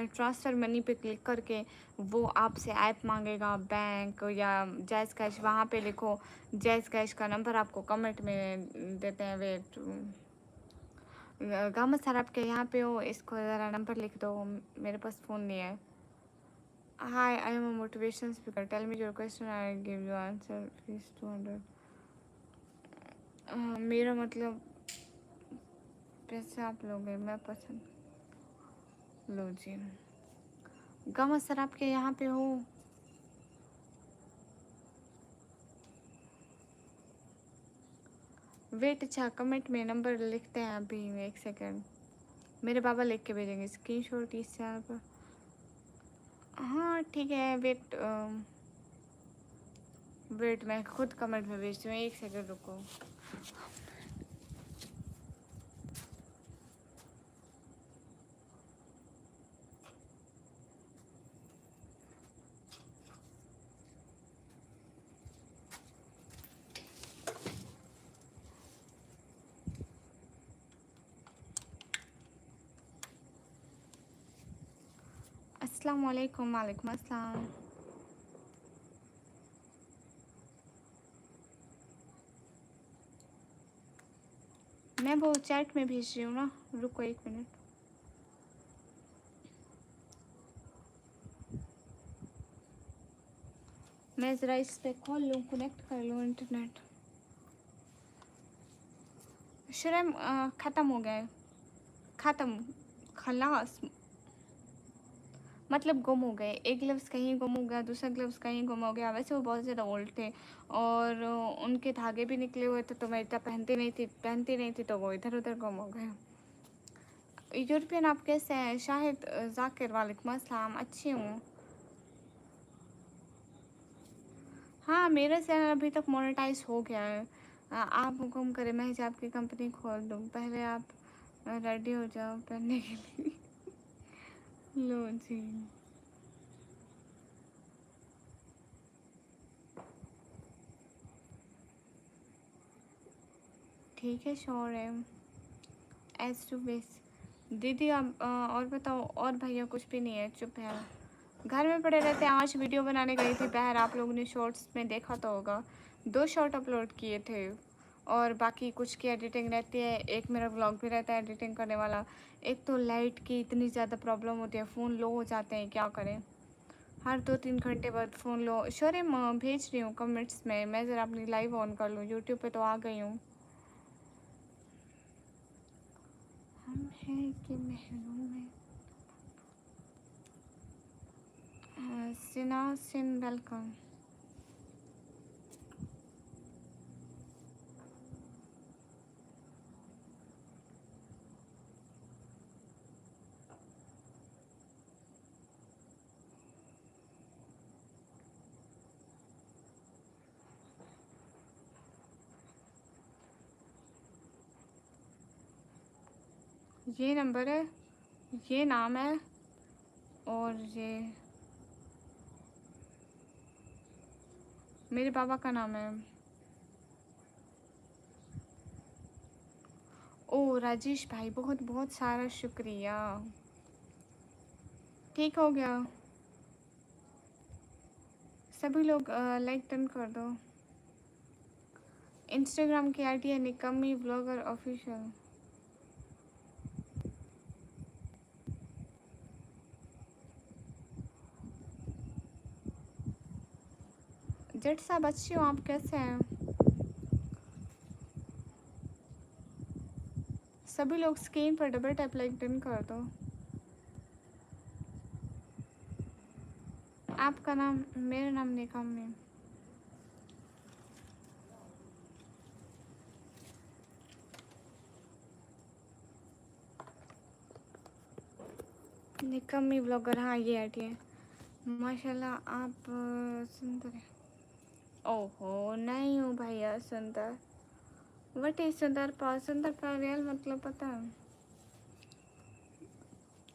Speaker 1: ट्रांसफ़र मनी पे क्लिक करके वो आपसे ऐप मांगेगा, बैंक या जैज़ कैश, वहाँ पे लिखो। जैज़ कैश का नंबर आपको कमेंट में देते हैं। वेट, गामा सर आपके यहाँ पे हो, इसको ज़रा नंबर लिख दो, मेरे पास फ़ोन नहीं है। Hi, I am a motivation speaker, tell me your question, I give you answer, please 200। मेरा मतलब पैसे आप लोगे, मैं पसंद। लो जी, गामा सर आपके यहाँ पे हो। वेट, अच्छा कमेंट में नंबर लिखते हैं अभी, एक सेकेंड। मेरे पापा लिख के भेजेंगे स्क्रीनशॉट इस चैनल पर। हाँ ठीक है, वेट वेट, मैं खुद कमेंट में भेजती हूँ, एक सेकेंड रुको। अस्सलाम वालेकुम। वालेकुम अस्सलाम। मैं वो चैट में भेज रही हूँ ना, रुको 1 मिनट। मैं ज़रा इस पे खोल लूँ, कनेक्ट कर लूँ इंटरनेट। शर्म ख़त्म हो गए, ख़त्म, खलास, मतलब गुम हो गए। एक ग्लव्स कहीं गुम हो गया, दूसरा ग्लव्स कहीं गुम हो गया। वैसे वो बहुत ज़्यादा ओल्ड थे और उनके धागे भी निकले हुए थे, तो मैं इतना पहनती नहीं थी, तो वो इधर उधर गुम हो गए। यूरोपियन आप कैसे हैं? शाहिद ज़ाकिर, वालेकुम अस्सलाम। अच्छी हूँ। हाँ, मेरा चैनल अभी तक मोनेटाइज़ हो गया है। आप हुक्म करें मैं हिजाब की कंपनी खोल दूँ। पहले आप रेडी हो जाओ पहनने के लिए। लो जी। ठीक है, श्योर है। As to base. दीदी आप और बताओ, और भैया कुछ भी नहीं है, चुप है। घर में पड़े रहते हैं। आज वीडियो बनाने गई थी बाहर, आप लोगों ने शॉर्ट्स में देखा तो होगा। 2 शॉर्ट अपलोड किए थे और बाकी कुछ की एडिटिंग रहती है। एक मेरा व्लॉग भी रहता है एडिटिंग करने वाला। एक तो लाइट की इतनी ज़्यादा प्रॉब्लम होती है, फ़ोन लो हो जाते हैं, क्या करें। हर 2-3 घंटे बाद फ़ोन लो। शोरे भेज रही हूँ कमेंट्स में। मैं ज़रा अपनी लाइव ऑन कर लूँ, यूट्यूब पे तो आ गई हूँ। हम हैं कि महरों में। सिना सिन वेलकम। ये नंबर है, ये नाम है और ये मेरे पापा का नाम है। ओ राजेश भाई, बहुत बहुत सारा शुक्रिया। ठीक हो गया। सभी लोग लाइक डन कर दो। इंस्टाग्राम की आईडी है निकम्मी ब्लॉगर ऑफिशियल। जट साहब अच्छी हो, आप कैसे हैं? सभी लोग स्क्रीन पर डबल टैप लाइक डन कर दो। आपका नाम? मेरा नाम निकम्मी। निकम्मी ब्लॉगर, हाँ ये आईडी है। माशाल्लाह आप सुंदर हैं। ओहो नहीं हूँ भैया सुंदर। वट इज सुंदर पा? सुंदर का रियल मतलब पता है?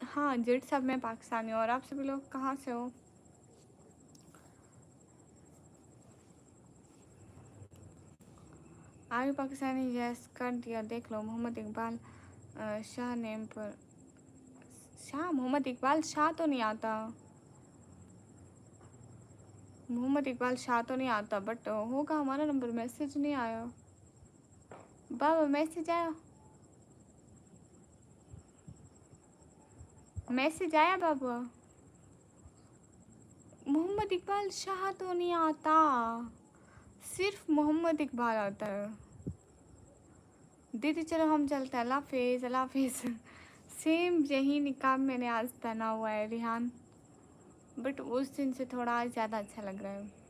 Speaker 1: हाँ जेट साहब, मैं पाकिस्तानी हूँ। और आप सभी लोग कहाँ से हो? Are you Pakistani? यस कर दिया, देख लो। मोहम्मद इकबाल शाह नेम पर। शाह, मोहम्मद इकबाल शाह तो नहीं आता। मोहम्मद इकबाल शाह तो नहीं आता, बट होगा हमारा नंबर। मैसेज नहीं आया बाबा, मैसेज आया? मैसेज आया बाबा? मोहम्मद इकबाल शाह तो नहीं आता, सिर्फ मोहम्मद इकबाल आता है। दीदी चलो हम चलते हैं, अल्लाह हाफिज़। अल्लाह हाफिज़। सेम यही निकाब मैंने आज पहना हुआ है रिहान, बट उस दिन से थोड़ा ज़्यादा अच्छा लग रहा है।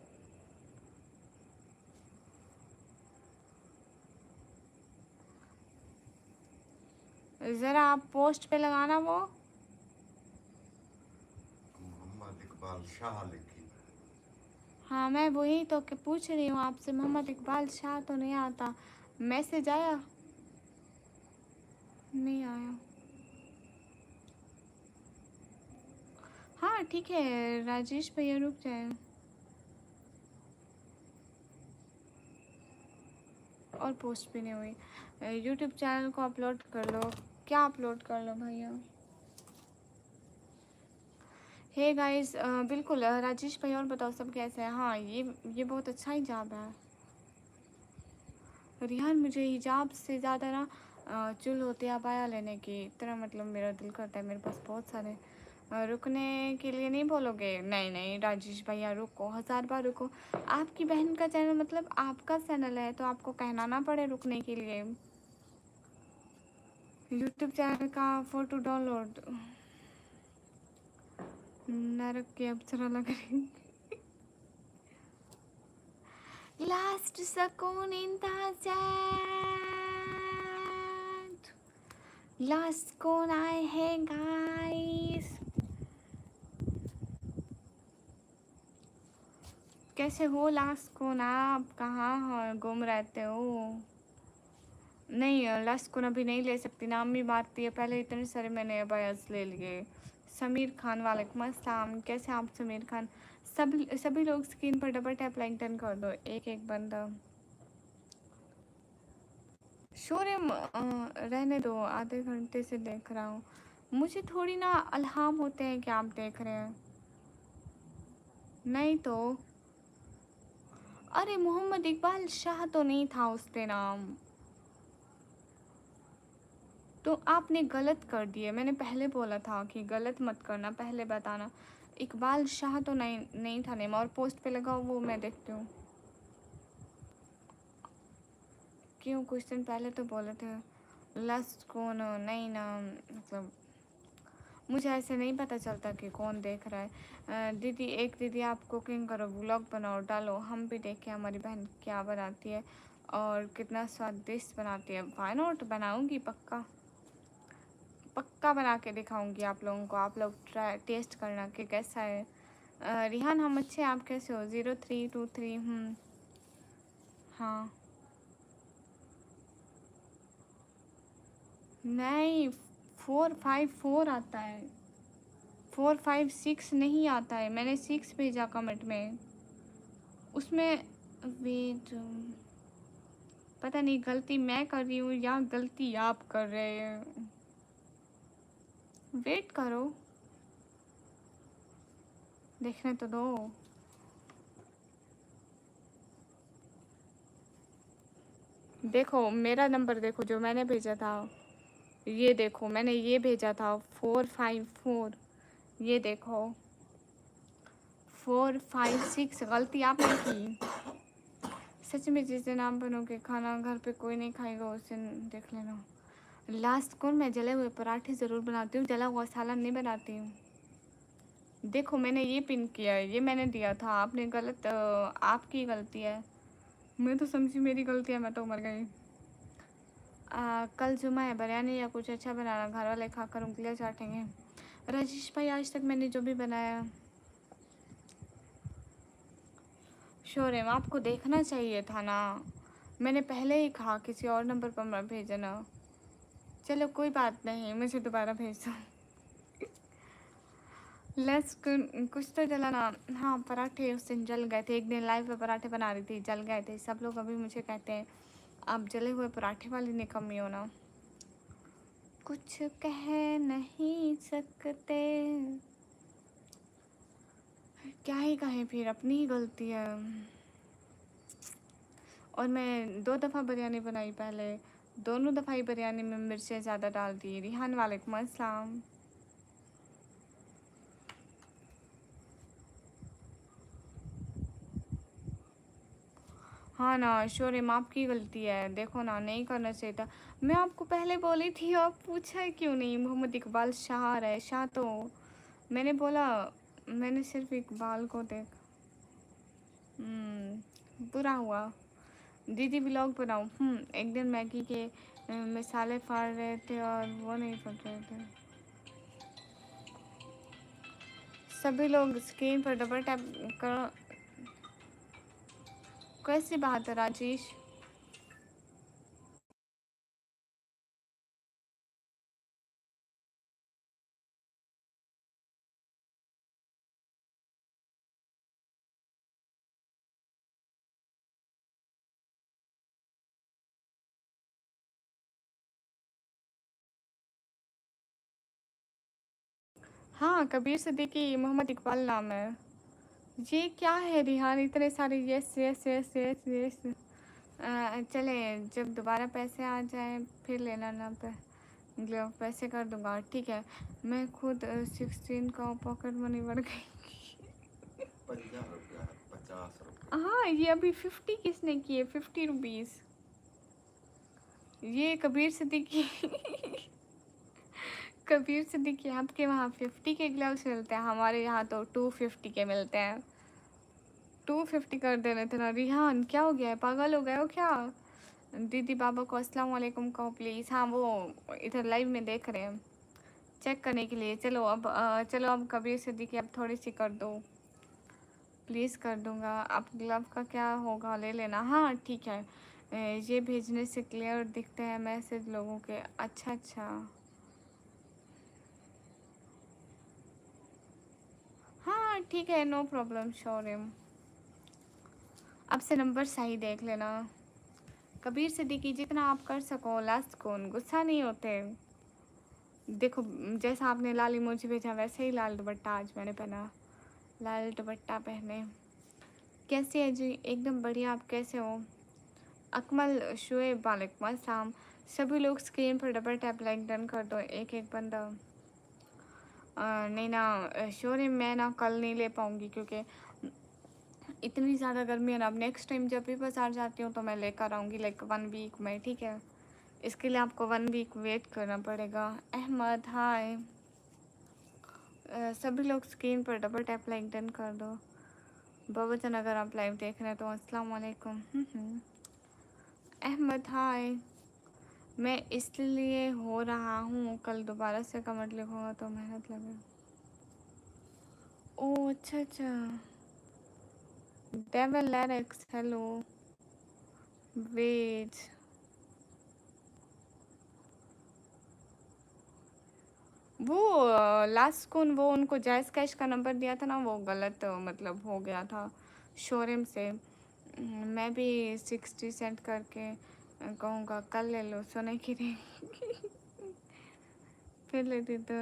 Speaker 1: ज़रा आप पोस्ट पे लगाना वो।
Speaker 3: मोहम्मद इकबाल शाह लिखी।
Speaker 1: हाँ मैं वही तो के पूछ रही हूँ आपसे, मोहम्मद इकबाल शाह तो नहीं आता। मैसेज आया? नहीं आया। हाँ ठीक है राजेश भैया, रुक जाए। और पोस्ट भी नहीं हुई। यूट्यूब चैनल को अपलोड कर लो। क्या अपलोड कर लो भैया? हे गाइस, बिल्कुल राजेश भाई, और बताओ सब कैसे हैं? हाँ ये बहुत अच्छा हिजाब है रिहान। मुझे हिजाब से ज़्यादा ना चुल होती है अबाया लेने की तरह, मतलब मेरा दिल करता है। मेरे पास बहुत सारे। रुकने के लिए नहीं बोलोगे? नहीं नहीं राजेश भैया रुको, 1000 बार रुको। आपकी बहन का चैनल, मतलब आपका चैनल है तो आपको कहना ना पड़े रुकने के लिए। यूट्यूब चैनल का फ़ोटो डाउनलोड। नरक की अप्सरा लग रही। लास्ट सकून इंतजार, लास्ट कौन आए हैं गाइस? कैसे हो लास्ट कौन आप? कहाँ हो, गुम रहते हो? नहीं लास्ट कौन अभी नहीं ले सकती, नाम भी मारती है। पहले इतने सारे मैंने अबायस ले लिए। समीर खान, वालेकुम अस्सलाम। कैसे आप समीर खान? सभी लोग स्क्रीन पर डबल टैप लाइक डन कर दो, एक एक बंदा। शोरे रहने दो, आधे घंटे से देख रहा हूँ। मुझे थोड़ी ना अल्हाम होते हैं कि आप देख रहे हैं। नहीं तो अरे मोहम्मद इकबाल शाह तो नहीं था उसके नाम, तो आपने गलत कर दिए। मैंने पहले बोला था कि गलत मत करना, पहले बताना। इकबाल शाह तो नहीं था नेम। और पोस्ट पे लगा वो मैं देखती हूँ। क्यों कुछ दिन पहले तो बोले थे लास्ट कौन? नहीं ना, मतलब मुझे ऐसे नहीं पता चलता कि कौन देख रहा है। दीदी एक दीदी आप कुकिंग करो, व्लॉग बनाओ, डालो, हम भी देखें हमारी बहन क्या बनाती है और कितना स्वादिष्ट बनाती है। व्हाई नॉट, बनाऊंगी पक्का, पक्का बना के दिखाऊंगी आप लोगों को। आप लोग ट्राई टेस्ट करना कि कैसा है। रिहान हम अच्छे हैं, आप कैसे हो? 0323। हाँ नहीं, 454 आता है, 456 नहीं आता है। मैंने 6 भेजा कमेंट में, उसमें वेट, पता नहीं गलती मैं कर रही हूँ या गलती आप कर रहे हैं। वेट करो, देखने तो दो। देखो मेरा नंबर देखो जो मैंने भेजा था, ये देखो मैंने ये भेजा था 454, ये देखो 456। गलती आपने की। सच में जिस दिन आप बनोगे खाना घर पे कोई नहीं खाएगा उस दिन देख लेना। लास्ट कौन? मैं जले हुए पराठे ज़रूर बनाती हूँ, जला हुआ सालन नहीं बनाती हूँ। देखो मैंने ये पिन किया है, ये मैंने दिया था, आपने गलत, आपकी गलती है। मैं तो समझी मेरी गलती है, मैं तो मर गई। कल जुमा है, बिरयानी या कुछ अच्छा बनाना, घर वाले खाकर उंगलियां चाटेंगे। राजेश भाई आज तक मैंने जो भी बनाया, शोरेम आपको देखना चाहिए था ना, मैंने पहले ही कहा किसी और नंबर पर मत भेजना। चलो कोई बात नहीं, मुझे दोबारा भेज दो। लेट्स कुछ तो जला ना। हाँ पराठे उस दिन जल गए थे, एक दिन लाइव पे पराठे बना रही थी, जल गए थे। सब लोग अभी मुझे कहते हैं आप जले हुए पराठे वाली निकम्मी हो ना। कुछ कह नहीं सकते, क्या ही कहें, फिर अपनी ही गलती है। और मैं 2 दफ़ा बिरयानी बनाई पहले, दोनों दफ़ा ही बिरयानी में मिर्चें ज़्यादा डाल दी। रिहान वालेकुम अस्सलाम। हाँ ना शोरेम आपकी गलती है, देखो ना नहीं करना चाहिए था। मैं आपको पहले बोली थी, आप पूछा क्यों नहीं? मोहम्मद इकबाल शाह है, शाह तो मैंने बोला, मैंने सिर्फ इकबाल को देख। बुरा हुआ। दीदी व्लॉग बनाऊँ? एक दिन मैगी के मसाले फाड़ रहे थे और वो नहीं फट रहे थे। सभी लोग स्क्रीन पर डबल टैप करो। कैसी बात है राजेश? हाँ कबीर सिद्दीकी, मोहम्मद इकबाल नाम है। ये क्या है रिहान, इतने सारे yes yes yes yes yes. चले जब दोबारा पैसे आ जाए फिर लेना ना पैसे कर दूंगा, ठीक है। मैं खुद 16 का पॉकेट मनी बढ़ गई।
Speaker 3: 50 रुपया, 50 रुपया।
Speaker 1: हाँ ये अभी 50 किसने किए? 50 रुपीज़। ये कबीर सिद्दीकी। कबीर सिद्दीकी आपके वहाँ 50 के ग्लव्स मिलते हैं, हमारे यहाँ तो 250 के मिलते हैं। 250 कर दे रहे थे ना रिहान, क्या हो गया है, पागल हो गए हो क्या? दीदी बाबा को अस्सलाम वालेकुम कहो प्लीज़। हाँ वो इधर लाइव में देख रहे हैं, चेक करने के लिए। चलो अब चलो अब कबीर सिद्दीकी अब थोड़ी सी कर दो। प्लीज़ कर दूँगा। आप ग्लव का क्या होगा ले लेना। हाँ, ठीक है। ये भेजने से क्लियर दिखते हैं मैसेज लोगों के। अच्छा, अच्छा। हाँ, ठीक है, नो प्रॉब्लम शौर्यम। अब से नंबर सही देख लेना। कबीर सिद्दीकी जितना आप कर सको लास्ट कौन गुस्सा नहीं होते। देखो जैसा आपने लाल इमोजी भेजा वैसे ही लाल दुपट्टा आज मैंने पहना। लाल दुपट्टा पहने। कैसे है जी? एकदम बढ़िया। आप कैसे हो? अकमल शुएब वालेकुम अस्सलाम। सभी लोग स्क्रीन पर डबल टैप लाइक डन कर दो। एक एक बंदा। नहीं ना शौर्य, मैं ना कल नहीं ले पाऊँगी क्योंकि इतनी ज़्यादा गर्मी है ना। अब नेक्स्ट टाइम जब भी बाज़ार जाती हूँ तो मैं लेकर आऊँगी लाइक 1 वीक में, ठीक है? इसके लिए आपको 1 वीक वेट करना पड़ेगा। अहमद हाय। सभी लोग स्क्रीन पर डबल टैप लाइक डन कर दो। बहुवचन अगर आप लाइव देख रहे हैं तो अस्सलाम वालेकुम। अहमद हाय। मैं इसलिए हो रहा हूँ कल दोबारा से कमेंट लिखूँगा तो मेहनत लगे। ओह अच्छा अच्छा। डेविल लैरिक्स हेलो। वेट। वो लास्ट कौन वो उनको जायज़ कैश का नंबर दिया था ना वो गलत मतलब हो गया था शोरूम से। मैं भी 60 सेंट करके कहूँगा कल ले लो सोने की रिंग। फिर लेती तो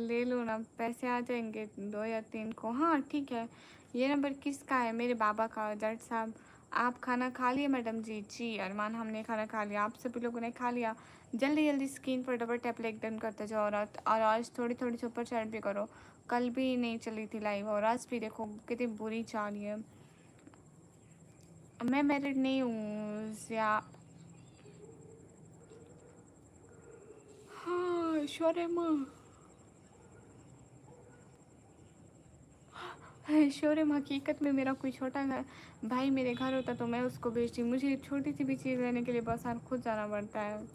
Speaker 1: ले लो ना, पैसे आ जाएंगे 2 या 3 को। हाँ ठीक है। ये नंबर किसका है? मेरे बाबा का। जट साहब आप खाना खा लिए? मैडम जी जी अरमान हमने खाना खा लिया। आप सभी लोगों ने खा लिया? जल्दी जल्दी स्क्रीन पर डबल टैप लाइक डन करते जाओ। और आज थोड़ी थोड़ी सुपर चैट भी करो। कल भी नहीं चली थी लाइव और आज भी देखो कितनी बुरी चाल है। मैं मैरिड नहीं हूँ या। हाँ शोरे माँ। शोरूम हकीकत में मेरा कोई छोटा भाई मेरे घर होता तो मैं उसको बेचती। मुझे छोटी सी भी चीज़ लेने के लिए बाजार खुद जाना पड़ता है।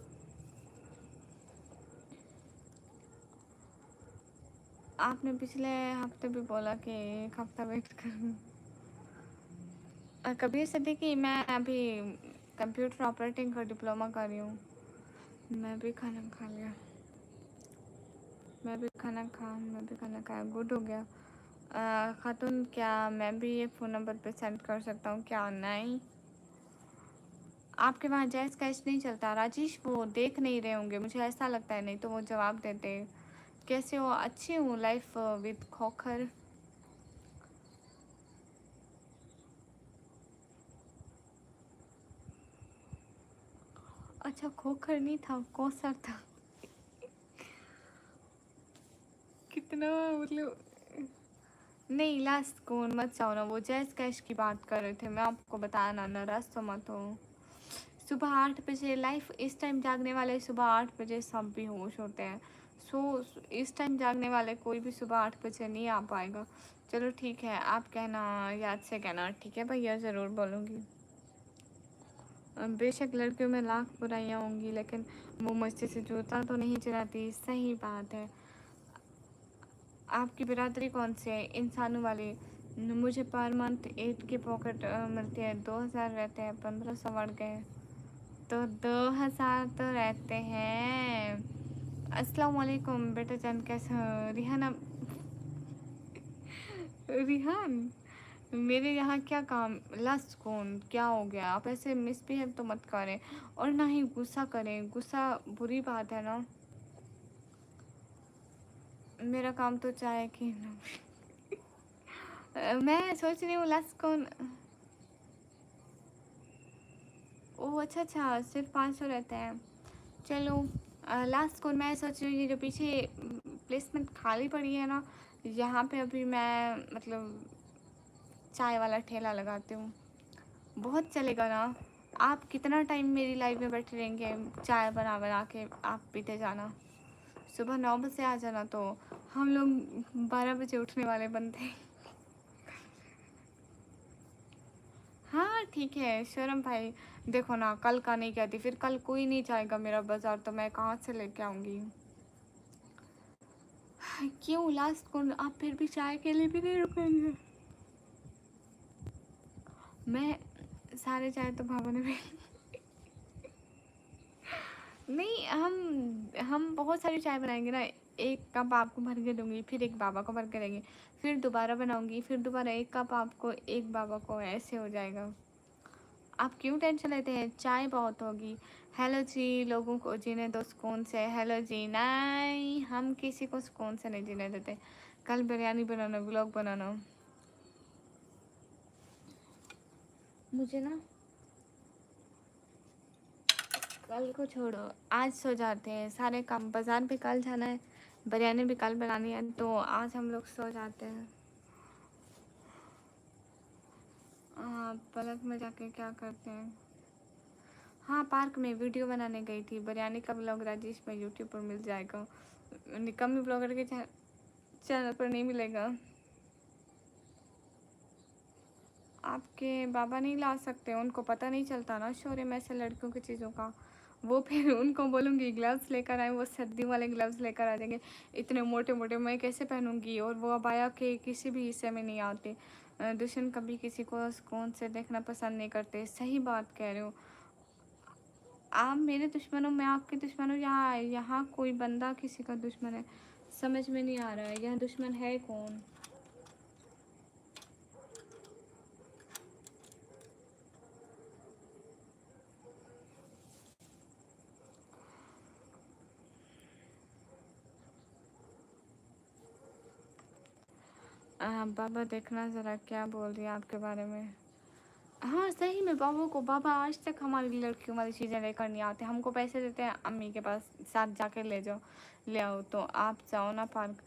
Speaker 1: आपने पिछले हफ्ते भी बोला कि एक हफ्ता वेट कर। कबीर सिद्दीकी मैं अभी कंप्यूटर ऑपरेटिंग का डिप्लोमा कर रही हूँ। मैं भी खाना खा लिया। मैं भी खाना खाया। गुड हो गया। खातून क्या मैं भी ये फ़ोन नंबर पे सेंड कर सकता हूँ क्या? नहीं आपके वहाँ जायज़ कैश नहीं चलता राजेश। वो देख नहीं रहे होंगे मुझे ऐसा लगता है, नहीं तो वो जवाब देते। कैसे हो? अच्छी हूँ। Life with Khokhar. अच्छा खोखर नहीं था कौसर था। कितना मतलब नहीं लास्ट कौन मत जाओ ना। वो जायज़ कैश की बात कर रहे थे। मैं आपको बताया ना नाराज़ तो मत हो। सुबह 8 बजे लाइफ इस टाइम जागने वाले सुबह 8 बजे सब भी होश होते हैं। सो इस टाइम जागने वाले कोई भी सुबह 8 बजे नहीं आ पाएगा। चलो ठीक है आप कहना याद से कहना ठीक है भैया ज़रूर बोलूँगी। बेशक लड़कियों में लाख बुराइयाँ होंगी लेकिन वो मुझसे से जूता तो नहीं चलाती। सही बात है। आपकी बिरादरी कौन सी है? इंसानों वाली। मुझे पर मंथ 8 की पॉकेट मिलती है। 2000 रहते हैं 1500 बढ़ गए तो 2000 तो रहते हैं। अस्सलाम वालेकुम बेटा जान कैसे हो? रिहाना रिहान मेरे यहाँ क्या काम? लास्ट कौन क्या हो गया? आप ऐसे मिसबिहेव तो मत करें और ना ही गुस्सा करें। गुस्सा बुरी बात है ना। मेरा काम तो चाय की मैं सोच रही हूँ लास्ट कौन। ओह अच्छा अच्छा सिर्फ 500 रहते हैं। चलो लास्ट कौन मैं सोच रही हूँ ये जो पीछे प्लेसमेंट खाली पड़ी है ना यहाँ पे अभी मैं मतलब चाय वाला ठेला लगाती हूँ। बहुत चलेगा ना। आप कितना टाइम मेरी लाइफ में बैठे रहेंगे? चाय बना बना के आप पीते जाना। सुबह 9 बजे आ जाना तो हम लोग 12 बजे उठने वाले बनते हैं। हाँ ठीक है शर्म भाई। देखो ना कल का नहीं कहती फिर कल कोई नहीं जाएगा मेरा बाजार तो मैं कहाँ से लेके आऊँगी? क्यों लास्ट कौन आप फिर भी चाय के लिए भी नहीं रुकेंगे? मैं सारे चाय तो भाभा ने भी नहीं, हम बहुत सारी चाय बनाएंगे ना। एक कप आपको भर के दूंगी, फिर एक बाबा को भर के देंगे, फिर दोबारा बनाऊंगी, फिर दोबारा एक कप आपको, एक बाबा को, ऐसे हो जाएगा। आप क्यों टेंशन लेते हैं, चाय बहुत होगी। हेलो जी, लोगों को जीने दो सुकून से। हेलो जी, नहीं हम किसी को सुकून से नहीं जीने देते। कल बिरयानी बनाना, व्लॉग बनाना। मुझे ना कल को छोड़ो, आज सो जाते हैं, सारे काम, बाजार भी कल जाना है, बिरयानी भी कल बनानी है, तो आज हम लोग सो जाते हैं। पलक में जाके क्या करते हैं? हाँ, पार्क में वीडियो बनाने गई थी। बिरयानी का ब्लॉग राजेश में यूट्यूब पर मिल जाएगा, निकम्मी ब्लॉगर के चैनल पर नहीं मिलेगा। आपके बाबा नहीं ला सकते, उनको पता नहीं चलता ना शोरूम में ऐसे लड़कियों की चीज़ों का। वो फिर उनको बोलूँगी ग्लव्स लेकर आए, वो सर्दी वाले ग्लव्स लेकर आ जाएंगे। इतने मोटे मोटे मैं कैसे पहनूंगी, और वो अबाया के किसी भी हिस्से में नहीं आते। दुश्मन कभी किसी को सुकून से देखना पसंद नहीं करते। सही बात कह रहे हो आप। मेरे दुश्मन हो, मैं आपके दुश्मन हूँ? यहाँ यहाँ कोई बंदा किसी का दुश्मन है? समझ में नहीं आ रहा है, यह दुश्मन है कौन? बाबा देखना ज़रा क्या बोल रही है आपके बारे में। हाँ सही में, बाबा आज तक हमारी लड़कियों वाली चीज़ें लेकर नहीं आते। हमको पैसे देते हैं, अम्मी के पास साथ जाके ले जाओ, ले आओ। तो आप जाओ ना पार्क,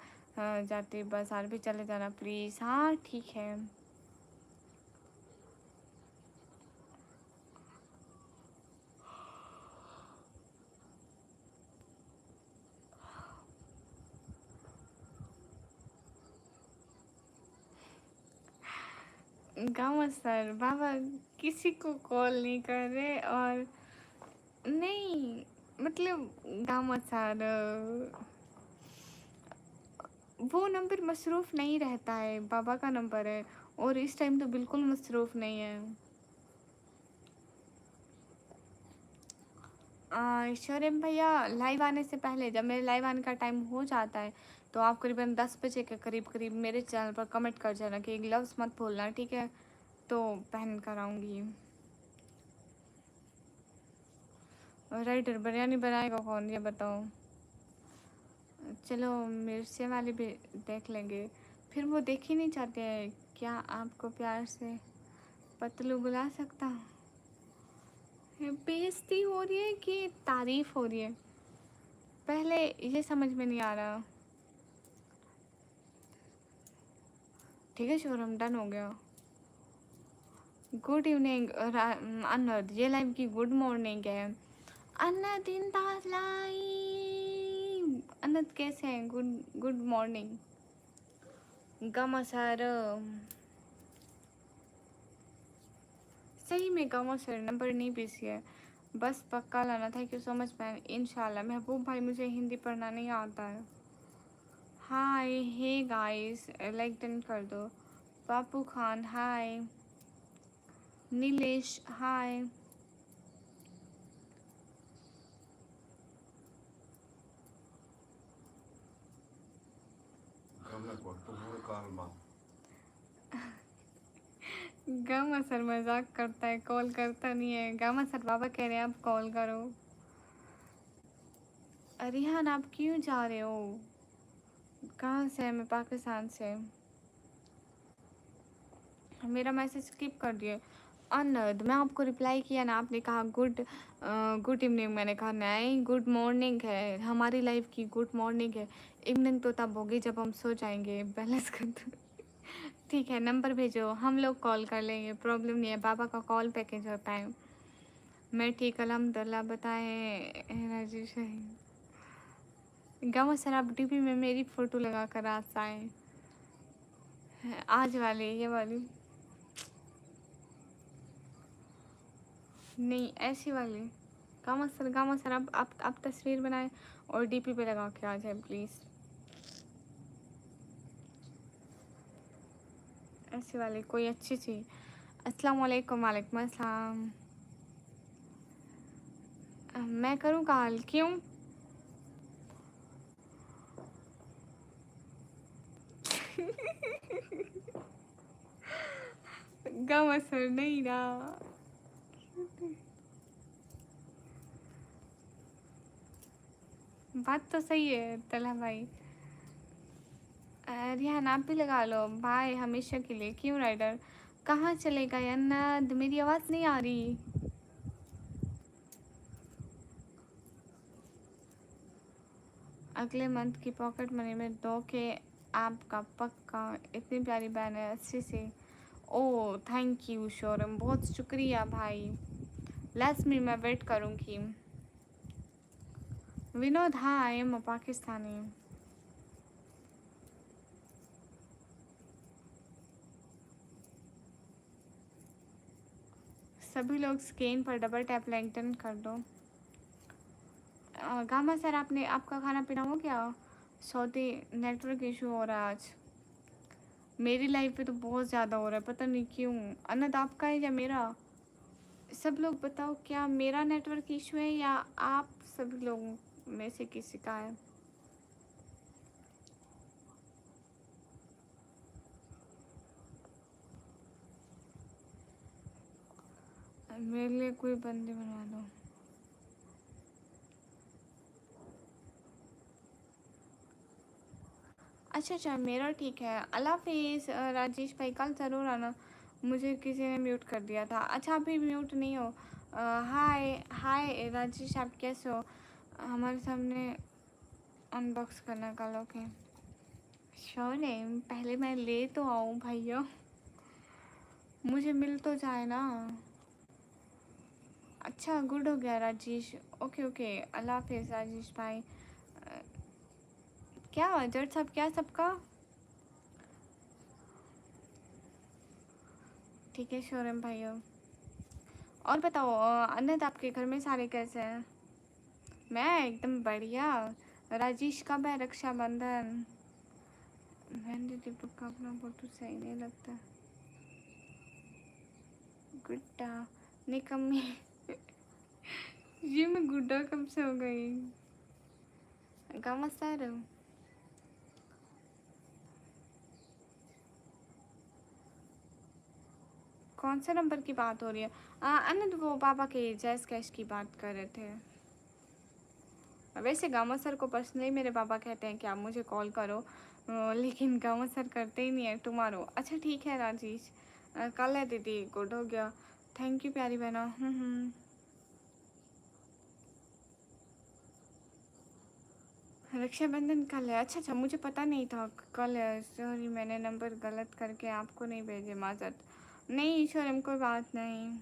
Speaker 1: जाते बाजार भी चले जाना प्लीज़। हाँ ठीक है। गाँव सर बाबा किसी को कॉल नहीं कर रहे, और नहीं मतलब गाँव सर वो नंबर मसरूफ़ नहीं रहता है, बाबा का नंबर है, और इस टाइम तो बिल्कुल मसरूफ़ नहीं है। शोरेम भैया लाइव आने से पहले, जब मेरे लाइव आने का टाइम हो जाता है, तो आप करीबन 10 बजे के करीब करीब मेरे चैनल पर कमेंट कर जाना कि ग्लव्स मत भूलना, ठीक है? तो पहन कर आऊँगी। राइटर बिरयानी बनाएगा कौन, ये बताओ? चलो मिर्ची वाली भी देख लेंगे। फिर वो देख ही नहीं चाहते हैं क्या आपको प्यार से पतलू बुला सकता? बेइज्जती हो रही है कि तारीफ हो रही है, पहले ये समझ में नहीं आ रहा। ठीक है शोरम, डन हो गया। गुड इवनिंग अनद, ये लाइव की गुड मॉर्निंग है। अनद इन द लाइव। अनद कैसे हैं? Good good morning. गमा सर, सही में गमा सर नंबर नहीं पीसी है, बस पक्का लाना। Thank you so much ma'am, इंशाल्लाह। महबूब भाई मुझे हिंदी पढ़ना नहीं आता है। हाय हे गाइस, लाइक डन कर दो। पापू खान हाय, नीलेश हाय।
Speaker 3: Gamla kort, तो वो kalma.
Speaker 1: गामा सर मजाक करता है, कॉल करता नहीं है। गामा सर बाबा कह रहे हैं आप कॉल करो। रिहान आप क्यों जा रहे हो? कहाँ से? मैं पाकिस्तान से। मेरा मैसेज स्किप कर दिए। अनद, मैं आपको रिप्लाई किया ना, आपने कहा गुड इवनिंग। मैंने कहा नहीं, गुड मॉर्निंग है, हमारी लाइफ की गुड मॉर्निंग है। इवनिंग तो तब होगी जब हम सो जाएंगे। बैलेंस कर दो। ठीक है, नंबर भेजो, हम लोग कॉल कर लेंगे, प्रॉब्लम नहीं है। बाबा का कॉल पैकेज होता है। मैं ठीक अल्हम्दुलिल्लाह, बताएं राजेश? गाँव सर आप डीपी में मेरी फ़ोटो लगा कर आज आए। आज वाली, ये वाली नहीं, ऐसी वाली। गामा सर आप तस्वीर बनाएं और डीपी पे लगा के आ जाए प्लीज़। ऐसी वाली कोई अच्छी सी, अस्सलाम वालेकुम। वालेकुम अस्सलाम। मैं करूँ कॉल? क्यों? गम असर नहीं रहा। बात तो सही है तलहा भाई। रिहान आप भी लगा लो बाय हमेशा के लिए। क्यों राइडर? कहाँ चलेगा यन्नद? मेरी आवाज़ नहीं आ रही। अगले मंथ की पॉकेट मनी में 2K आपका पक्का। इतनी प्यारी बहन है अच्छे से। ओह थैंक यू शोरम, बहुत शुक्रिया भाई। लेट्स मी, मैं वेट करूँगी। विनोद हाँ आई एम पाकिस्तानी। सभी लोग स्क्रीन पर डबल टैप लैंटन कर दो। गामा सर आपका खाना पीना हो गया? सऊदी नेटवर्क इशू हो रहा है आज। मेरी लाइफ पे तो बहुत ज़्यादा हो रहा है, पता नहीं क्यों। अनंत आपका है या मेरा? सब लोग बताओ, क्या मेरा नेटवर्क इशू है या आप सभी लोगों में से किसी का है? मेरे लिए कोई बंदी बनवा दो। अच्छा अच्छा मेरा ठीक है। अल्लाह हाफिज़। राजेश भाई कल ज़रूर आना। मुझे किसी ने म्यूट कर दिया था। अच्छा अभी म्यूट नहीं हो। हाय हाय राजेश, आप कैसे हो? हमारे सामने अनबॉक्स करना कल। ओके श्योर है। पहले मैं ले तो आऊँ भैया, मुझे मिल तो जाए ना। अच्छा गुड हो गया राजेश। ओके ओके अल्लाह हाफिज़ राजेश भाई। क्या जट सब क्या सबका ठीक है शोरम भाइयों। और बताओ अनंत आपके घर में सारे कैसे हैं? मैं एकदम बढ़िया। राजेश कब है रक्षाबंधन? मेहंदी दीपक का अपना फोटो सही नहीं लगता। गुड्डा निकम्मी। ये मैं गुड्डा कब से हो गई? गमस्तार। कौन से नंबर की बात हो रही है? अनंत वो पापा के जैस कैश की बात कर रहे थे। वैसे गामा सर को पर्सनली मेरे पापा कहते हैं कि आप मुझे कॉल करो, लेकिन गामा सर करते ही नहीं है। टुमारो अच्छा ठीक है राजेश। कल है दीदी, गुड हो गया। थैंक यू प्यारी बहना। रक्षाबंधन कल है? अच्छा अच्छा मुझे पता नहीं था कल है। सॉरी मैंने नंबर गलत करके आपको नहीं भेजे, माजरत। नहीं शर्म कोई बात नहीं,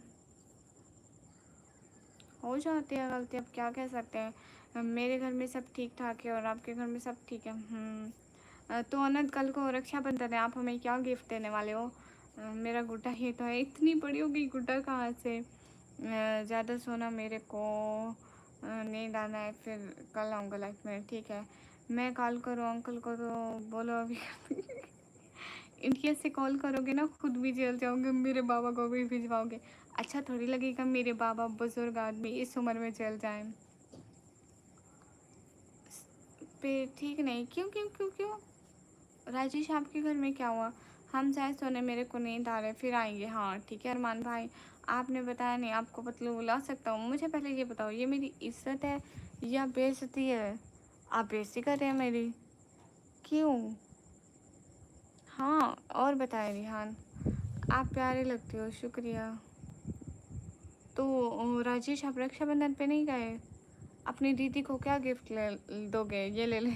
Speaker 1: हो जाती है गलती, अब क्या कह सकते हैं। मेरे घर में सब ठीक ठाक है और आपके घर में सब ठीक है। तो अनंत कल को रक्षाबंधन है, आप हमें क्या गिफ्ट देने वाले हो? मेरा गुड्डा ही तो है, इतनी बड़ी हो गई गुड्डा कहाँ से? ज़्यादा सोना मेरे को नींद आना है, फिर कल आऊँगा लाइफ में। ठीक है मैं कॉल करूँ अंकल को तो बोलो अभी। इंडिया से कॉल करोगे ना खुद भी जेल जाओगे, मेरे बाबा को भी भिजवाओगे। अच्छा थोड़ी लगेगा मेरे बाबा बुजुर्ग आदमी इस उम्र में जेल जाएं। पे ठीक नहीं, क्यों क्यों क्यों क्यों? राजेश आपके घर में क्या हुआ? हम चाहे सोने, मेरे को नींद आ रहे फिर आएंगे। हाँ ठीक है अरमान भाई, आपने बताया नहीं आपको पतलू बुला सकता हूँ। मुझे पहले ये बताओ ये मेरी इज्जत है या बेइज्जती है? आप बेइज्जती कर रहे हैं मेरी। क्यों? हाँ और बताए रिहान, आप प्यारे लगते हो। शुक्रिया। तो राजेश आप रक्षाबंधन पे नहीं गए? अपनी दीदी को क्या गिफ्ट ले दोगे? ये ले ले।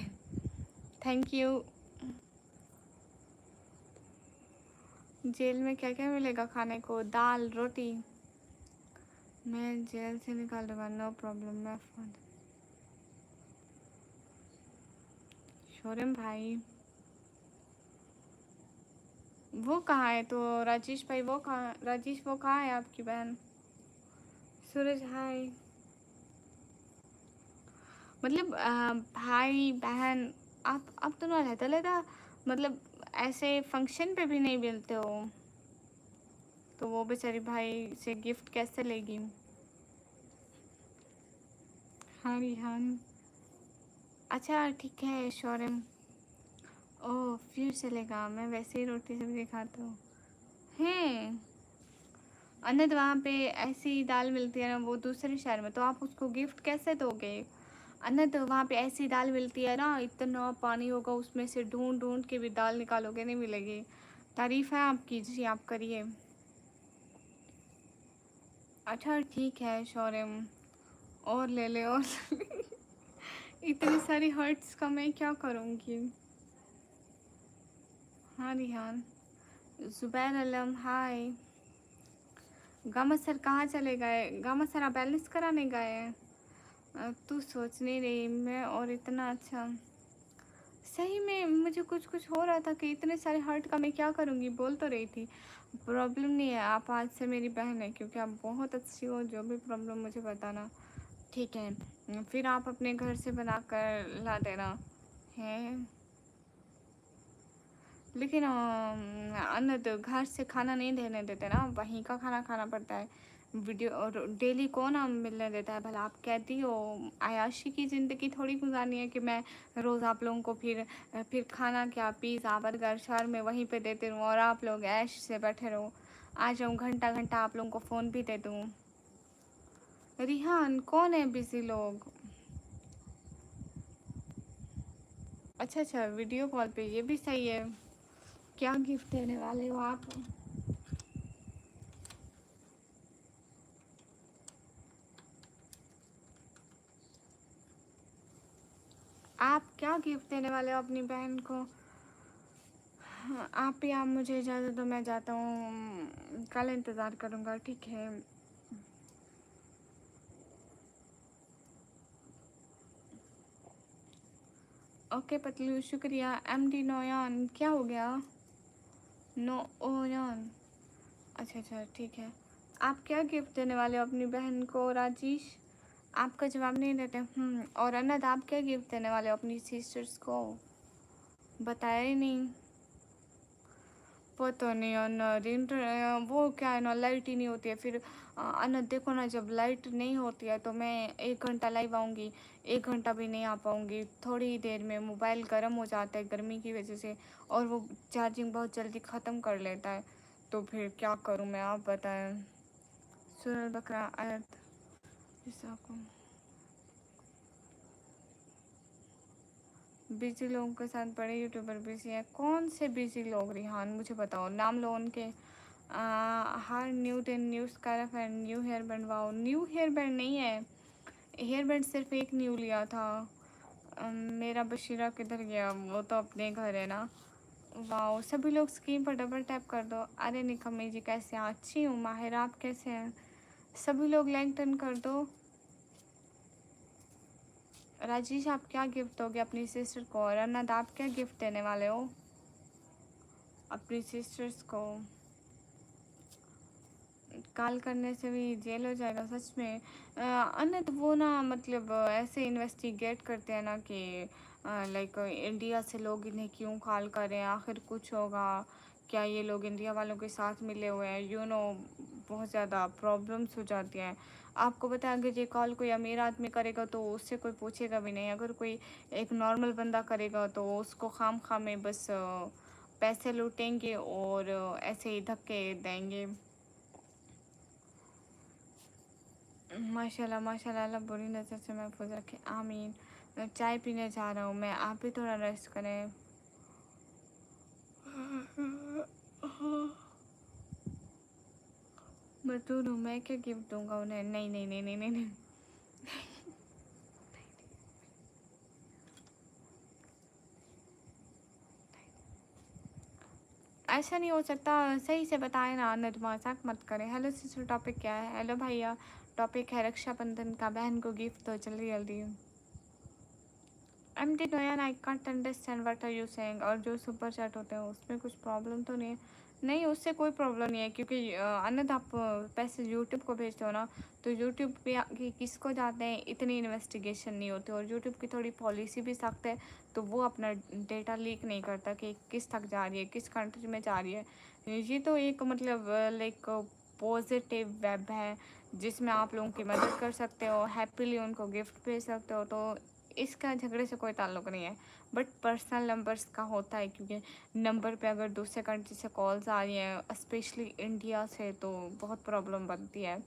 Speaker 1: Thank you. जेल में क्या क्या मिलेगा खाने को? दाल रोटी। मैं जेल से निकाल दूँगा, नो प्रॉब्लम। मैं फ़ोन शोरम भाई वो कहाँ है? तो राजेश भाई वो कहाँ? राजेश वो कहाँ है आपकी बहन? सूरज हाय। मतलब भाई बहन आप दोनों अलग अलग, मतलब ऐसे फंक्शन पे भी नहीं मिलते हो? तो वो बेचारी भाई से गिफ्ट कैसे लेगी। हाँ रिहान, अच्छा ठीक है शौर्यम। ओह फिर चलेगा, मैं वैसे ही रोटी सब्जी खाता हूँ। हैं अनंत, वहाँ पे ऐसी दाल मिलती है ना वो दूसरे शहर में, तो आप उसको गिफ्ट कैसे दोगे। अनंत वहाँ पे ऐसी दाल मिलती है ना, इतना पानी होगा उसमें से ढूंढ ढूंढ के भी दाल निकालोगे नहीं मिलेगी। तारीफ है आपकी जी, आप करिए। अच्छा ठीक है शौर्यम, और ले ले और ले ले। इतनी सारी हर्ट्स का मैं क्या करूँगी। हाँ रिहान, जुबैर अलम हाय। गामा सर कहाँ चले गए, गामा सर आप बैलेंस कराने गए हैं। तू सोच नहीं रही मैं, और इतना अच्छा सही में मुझे कुछ कुछ हो रहा था कि इतने सारे हर्ट का मैं क्या करूँगी, बोल तो रही थी। प्रॉब्लम नहीं है, आप आज से मेरी बहन है, क्योंकि आप बहुत अच्छी हो, जो भी प्रॉब्लम मुझे बताना। ठीक है, फिर आप अपने घर से बना कर ला देना है। लेकिन अन्न तो घर से खाना नहीं देने देते ना, वहीं का खाना खाना पड़ता है। वीडियो और डेली कौन हम मिलने देता है भला। आप कहती हो आयाशी की ज़िंदगी थोड़ी गुजारनी है कि मैं रोज़ आप लोगों को फिर खाना क्या पिज़्ज़ा बर्गर शहर में वहीं पे देते रहूँ, और आप लोग ऐश से बैठे रहो। आ जाऊँ घंटा घंटा आप लोगों को फ़ोन भी दे दूँ। रिहान कौन है बिज़ी लोग। अच्छा अच्छा, वीडियो कॉल पे, ये भी सही है। क्या गिफ्ट देने वाले हो आप। आप क्या गिफ्ट देने वाले हो अपनी बहन को। हाँ, आप ही आप मुझे इजाज़त दो, मैं जाता हूँ, कल इंतज़ार करूँगा ठीक है। ओके पतलू शुक्रिया। एमडी नोयान क्या हो गया। नो ओयान, अच्छा अच्छा ठीक है। आप क्या गिफ्ट देने वाले हो अपनी बहन को राजेश। आपका जवाब नहीं देते। और अनद आप क्या गिफ्ट देने वाले हो अपनी सिस्टर्स को, बताया ही नहीं। पता नहीं अनद, वो क्या है ना, लाइट ही नहीं होती है फिर। अनद देखो ना, जब लाइट नहीं होती है तो मैं 1 घंटा लाइव आऊँगी, 1 घंटा भी नहीं आ पाऊँगी। थोड़ी ही देर में मोबाइल गर्म हो जाता है गर्मी की वजह से, और वो चार्जिंग बहुत जल्दी ख़त्म कर लेता है। तो फिर क्या करूँ मैं, आप बताएं। सुरल बकरा आयत को बिजी लोगों के साथ बड़े यूट्यूबर बिजी हैं। कौन से बिजी लोग रिहान, मुझे बताओ नाम लो उनके। हर न्यू दिन new scarf and new hair band. Wow, new hair band नहीं है, हेयर बैंड सिर्फ एक न्यू लिया था। मेरा बशीरा किधर गया, वो तो अपने घर है ना। वाओ, सभी लोग स्क्रीन पर डबल टैप कर दो। अरे निकम्मी जी कैसे हैं, अच्छी हूँ। माहिर आप कैसे हैं, सभी लोग लाइक टर्न कर दो। राजेश आप क्या गिफ्ट दोगे अपनी सिस्टर को, और अनद आप क्या गिफ्ट देने वाले हो अपनी सिस्टर्स को। कॉल करने से भी जेल हो जाएगा सच में। अनंत वो ना मतलब ऐसे इन्वेस्टिगेट करते हैं ना कि लाइक इंडिया से लोग इन्हें क्यों कॉल कर रहे हैं, आखिर कुछ होगा क्या, ये लोग इंडिया वालों के साथ मिले हुए हैं, बहुत ज़्यादा प्रॉब्लम्स हो जाती हैं। आपको पता है अगर ये कॉल कोई अमीर आदमी करेगा तो उससे कोई पूछेगा भी नहीं, अगर कोई एक नॉर्मल बंदा करेगा तो उसको खाम खाम में बस पैसे लूटेंगे और ऐसे ही धक्के देंगे। माशाल्लाह माशाल्लाह, अल्लाह बुरी नज़र से महफूज रखे, आमीन। मैं चाय पीने जा रहा हूँ, मैं आप भी थोड़ा रेस्ट करें। मजदूर हूँ मैं, क्या गिफ्ट दूंगा उन्हें। नहीं नहीं नहीं नहीं नहीं, नहीं। ऐसा नहीं हो सकता, सही से बताए ना अनद, मजाक मत करें। हेलो सिस्टर, टॉपिक क्या है। हेलो भैया, टॉपिक है रक्षाबंधन का, बहन को गिफ्ट दो जल्दी जल्दी। एम डी नोयान I can't understand what are you saying. और जो सुपर चैट होते हैं उसमें कुछ प्रॉब्लम तो नहीं है। नहीं उससे कोई प्रॉब्लम नहीं है, क्योंकि अनंत आप पैसे यूट्यूब को भेजते हो ना, तो यूट्यूब पे किसको जाते हैं इतनी इन्वेस्टिगेशन नहीं होती, और यूट्यूब की थोड़ी पॉलिसी भी सख्त है, तो वो अपना डेटा लीक नहीं करता कि किस तक जा रही है, किस कंट्री में जा रही है। ये तो एक मतलब लाइक पॉजिटिव वेब है जिसमें आप लोगों की मदद कर सकते हो, हैप्पीली उनको गिफ्ट भेज सकते हो। तो इसका झगड़े से कोई ताल्लुक नहीं है, बट पर्सनल नंबर्स का होता है, क्योंकि नंबर पे अगर दूसरे कंट्री से कॉल्स आ रही हैं, स्पेशली इंडिया से, तो बहुत प्रॉब्लम बनती है।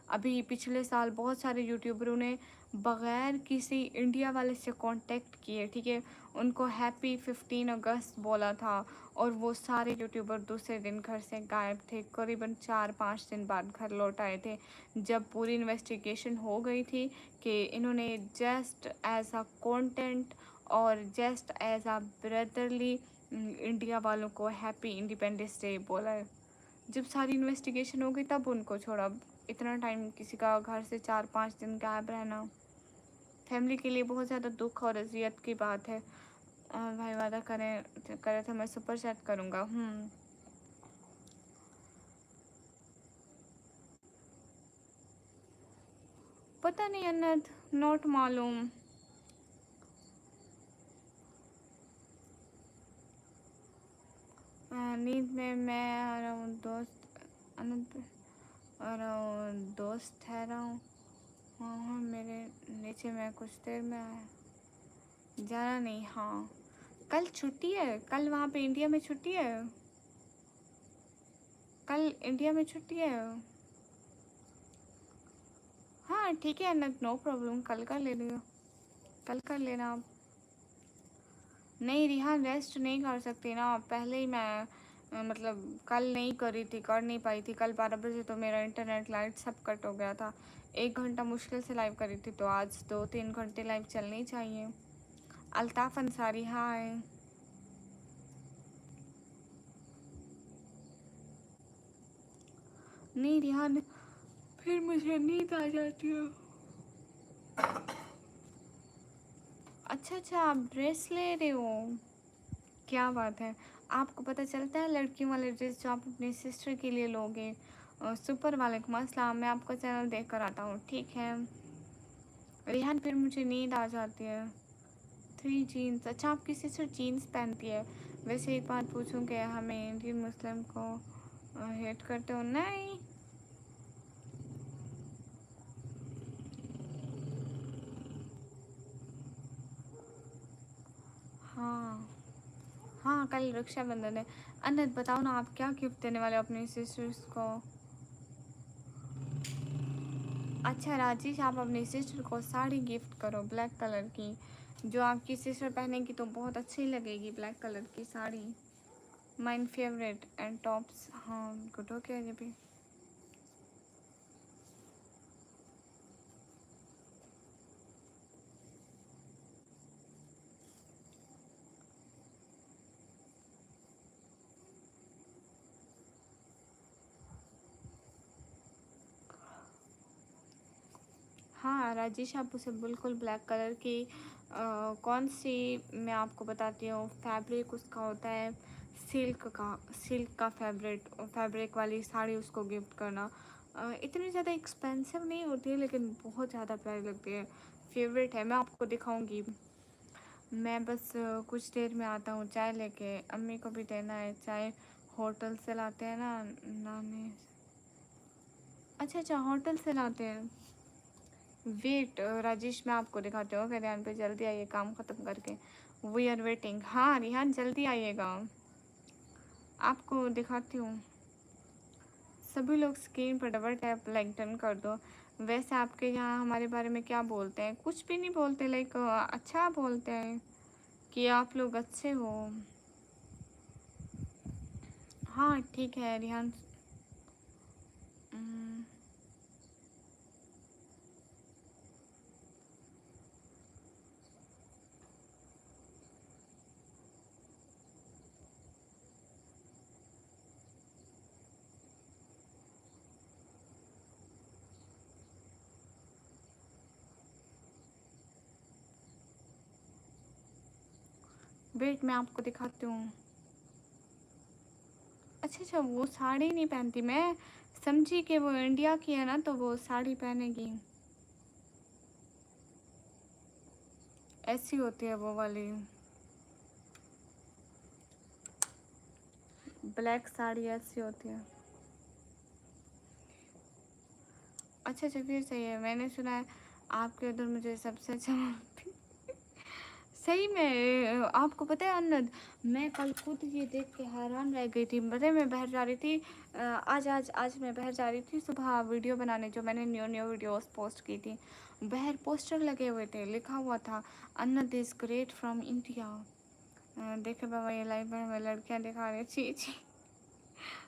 Speaker 1: अभी पिछले साल बहुत सारे यूट्यूबरों ने बग़ैर किसी इंडिया वाले से कांटेक्ट किए, ठीक है, उनको हैप्पी 15 अगस्त बोला था, और वो सारे यूट्यूबर दूसरे दिन घर से गायब थे। करीबन 4-5 दिन बाद घर लौट आए थे, जब पूरी इन्वेस्टिगेशन हो गई थी कि इन्होंने जस्ट एज अ कंटेंट और just as a brotherly India वालों को हैप्पी इंडिपेंडेंस डे बोला है। जब सारी इन्वेस्टिगेशन हो गई तब उनको छोड़ा। इतना टाइम किसी का घर से 4-5 दिन गायब रहना फैमिली के लिए बहुत ज़्यादा दुख और अजियत की बात है। भाई वादा करे थे मैं सुपर चैट करूँगा। पता नहीं अन्नत, नोट मालूम। नींद में मैं आ रहा हूँ दोस्त, अनंत आ रहा हूँ दोस्त, ठहरा हूँ। हाँ, मेरे नीचे में कुछ देर में आया, जाना नहीं। हाँ, कल छुट्टी है, कल वहाँ पे इंडिया में छुट्टी है, कल इंडिया में छुट्टी है। हाँ ठीक है अन्नत, नो प्रॉब्लम, कल कर ले लियो, कल कर लेना आप। नहीं रिहान, रेस्ट नहीं कर सकती ना, पहले ही मैं मतलब कल नहीं करी थी, कर नहीं पाई थी। कल 12 बजे तो मेरा इंटरनेट लाइट सब कट हो गया था, 1 घंटा मुश्किल से लाइव करी थी, तो आज 2-3 घंटे लाइव चलनी चाहिए। अल्ताफ़ अंसारी, हाय। नहीं रिहान, फिर मुझे नींद आ जाती है। अच्छा, आप ड्रेस ले रहे हो, क्या बात है। आपको पता चलता है लड़कियों वाले ड्रेस जो आप अपनी सिस्टर के लिए लोगे। सुपर, वालेकुम अस्सलाम, मैं आपका चैनल देख कर आता हूँ, ठीक है। रिहान, फिर मुझे नींद आ जाती है। 3 जीन्स, अच्छा आपकी सिस्टर जीन्स पहनती है। वैसे एक बात पूछूं कि हमें इंडियन मुस्लिम को हेट करते हो? नहीं, हाँ हाँ, कल रक्षाबंधन है। अनंत बताओ ना, आप क्या गिफ्ट देने वाले हो अपनी सिस्टर्स को? अच्छा राजेश, आप अपनी सिस्टर को साड़ी गिफ्ट करो ब्लैक कलर की, जो आपकी सिस्टर पहनेगी तो बहुत अच्छी लगेगी, ब्लैक कलर की sari, mine favourite and tops. हाँ गुड, ओके ये भी। हाँ राजेश, आप उसे बिल्कुल ब्लैक कलर की कौन सी, मैं आपको बताती हूँ, फैब्रिक उसका होता है सिल्क का फैब्रिक वाली साड़ी उसको गिफ्ट करना। इतनी ज़्यादा एक्सपेंसिव नहीं होती है, लेकिन बहुत ज़्यादा प्यारी लगती है, फेवरेट है। मैं आपको दिखाऊंगी। मैं बस कुछ देर में आता हूँ, चाय लेके, अम्मी को भी देना है चाय, होटल से लाते हैं ना नानी। अच्छा, होटल से लाते हैं। वेट राजेश, मैं आपको दिखाती हूँ, रिहान पे जल्दी आइए काम ख़त्म करके, वी आर वेटिंग। हाँ रिहान जल्दी आइएगा, आपको दिखाती हूँ। सभी लोग स्क्रीन पर डबल टैप लाइक डन कर दो। वैसे आपके यहाँ हमारे बारे में क्या बोलते हैं? कुछ भी नहीं बोलते, लाइक अच्छा बोलते हैं कि आप लोग अच्छे हो। हाँ ठीक है रिहान। वेट मैं आपको दिखाती हूँ। अच्छा, वो साड़ी नहीं पहनती, मैं समझी कि वो इंडिया की है ना, तो वो साड़ी पहनेगी। ऐसी होती है वो वाली ब्लैक साड़ी, ऐसी होती है। अच्छा अच्छा, फिर सही है। मैंने सुना है आपके उधर मुझे सबसे अच्छा मारती। सही में आपको पता है अन्नद, मैं कल खुद ये देख के हैरान रह गई थी। पता है मैं बाहर जा रही थी, आज मैं बाहर जा रही थी सुबह वीडियो बनाने, जो मैंने न्यू न्यू वीडियोस पोस्ट की थी। बाहर पोस्टर लगे हुए थे, लिखा हुआ था अन्नद इज़ ग्रेट फ्रॉम इंडिया। देखे बाबा ये लाइव में लड़कियां दिखा रही, छी छी।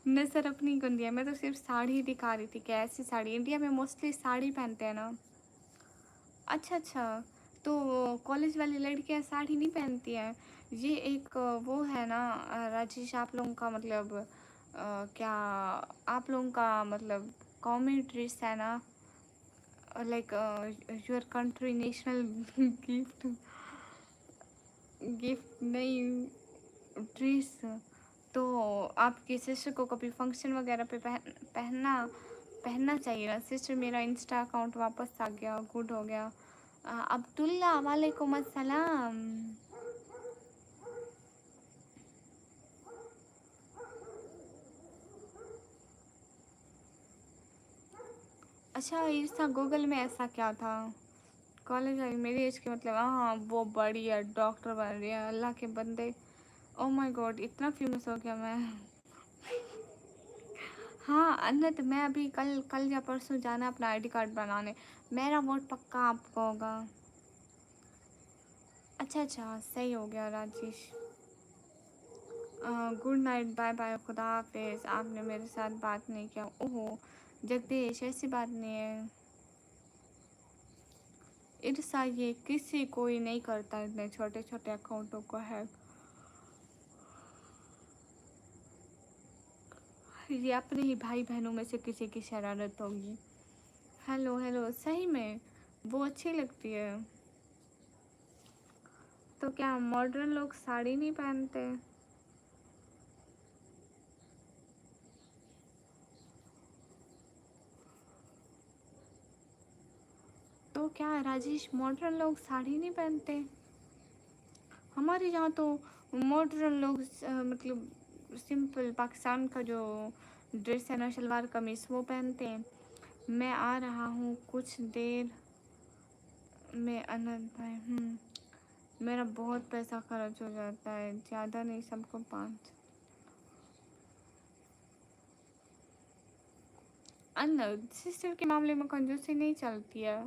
Speaker 1: नजर अपनी गंदी है। मैं तो सिर्फ साड़ी दिखा रही थी, कैसी साड़ी, इंडिया में मोस्टली साड़ी पहनते हैं ना। अच्छा अच्छा, तो कॉलेज वाली लड़कियां साड़ी नहीं पहनती हैं। ये एक वो है ना राजेश, आप लोगों का मतलब क्या आप लोगों का मतलब कॉमन ड्रेस है ना, like your country national gift, gift नहीं, ड्रेस। तो आपकी सिस्टर को कभी फंक्शन वगैरह पे पहनना चाहिए ना। सिस्टर, मेरा इंस्टा अकाउंट वापस आ गया, गुड हो गया। अब्दुल्ला वालेकुम अस्सलाम। अच्छा ईर्षा, गूगल में ऐसा क्या था? कॉलेज वाली मेरी एज की मतलब, हाँ वो बड़ी है, डॉक्टर बन रही है, अल्लाह के बंदे। ओ माय गॉड, इतना फेमस हो गया मैं। हाँ अन्नत, मैं अभी कल कल या परसों जाना अपना आईडी कार्ड बनाने। मेरा वोट पक्का आपको होगा। अच्छा अच्छा, सही हो गया Rajesh. Good night, bye bye, खुदा हाफिज। आपने मेरे साथ बात नहीं किया, ओहो जगदीश, ऐसी बात नहीं है। ईर्षा, ये किसी कोई नहीं करता इतने छोटे छोटे अकाउंटों को हैक। ये अपने ही भाई बहनों में से किसी की शरारत होगी। हेलो हेलो, सही में वो अच्छी लगती है। तो क्या मॉडर्न लोग साड़ी नहीं पहनते? तो क्या राजेश, मॉडर्न लोग साड़ी नहीं पहनते? हमारे यहाँ तो मॉडर्न लोग मतलब सिंपल पाकिस्तान का जो ड्रेस है ना, शलवार कमीज, वो पहनते हैं। मैं आ रहा हूँ कुछ देर में अनंत भाई। मेरा बहुत पैसा खर्च हो जाता है, ज़्यादा नहीं, सबको 5। अनंत सिस्टर के मामले में कंजूसी नहीं चलती है।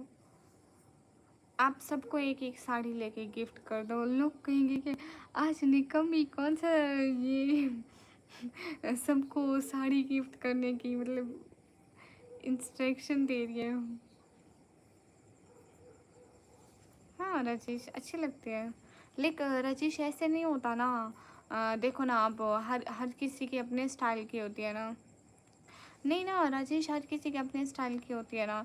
Speaker 1: आप सबको एक एक साड़ी लेके गिफ्ट कर दो, लोग कहेंगे कि आज निकम्मी कौन सा ये सबको साड़ी गिफ्ट करने की मतलब इंस्ट्रक्शन दे रही है। हाँ राजेश, अच्छी लगती है। लेकिन राजेश ऐसे नहीं होता ना। देखो ना, अब हर हर किसी की अपने स्टाइल की होती है ना। नहीं ना राजेश, हर किसी के अपने स्टाइल की होती है ना।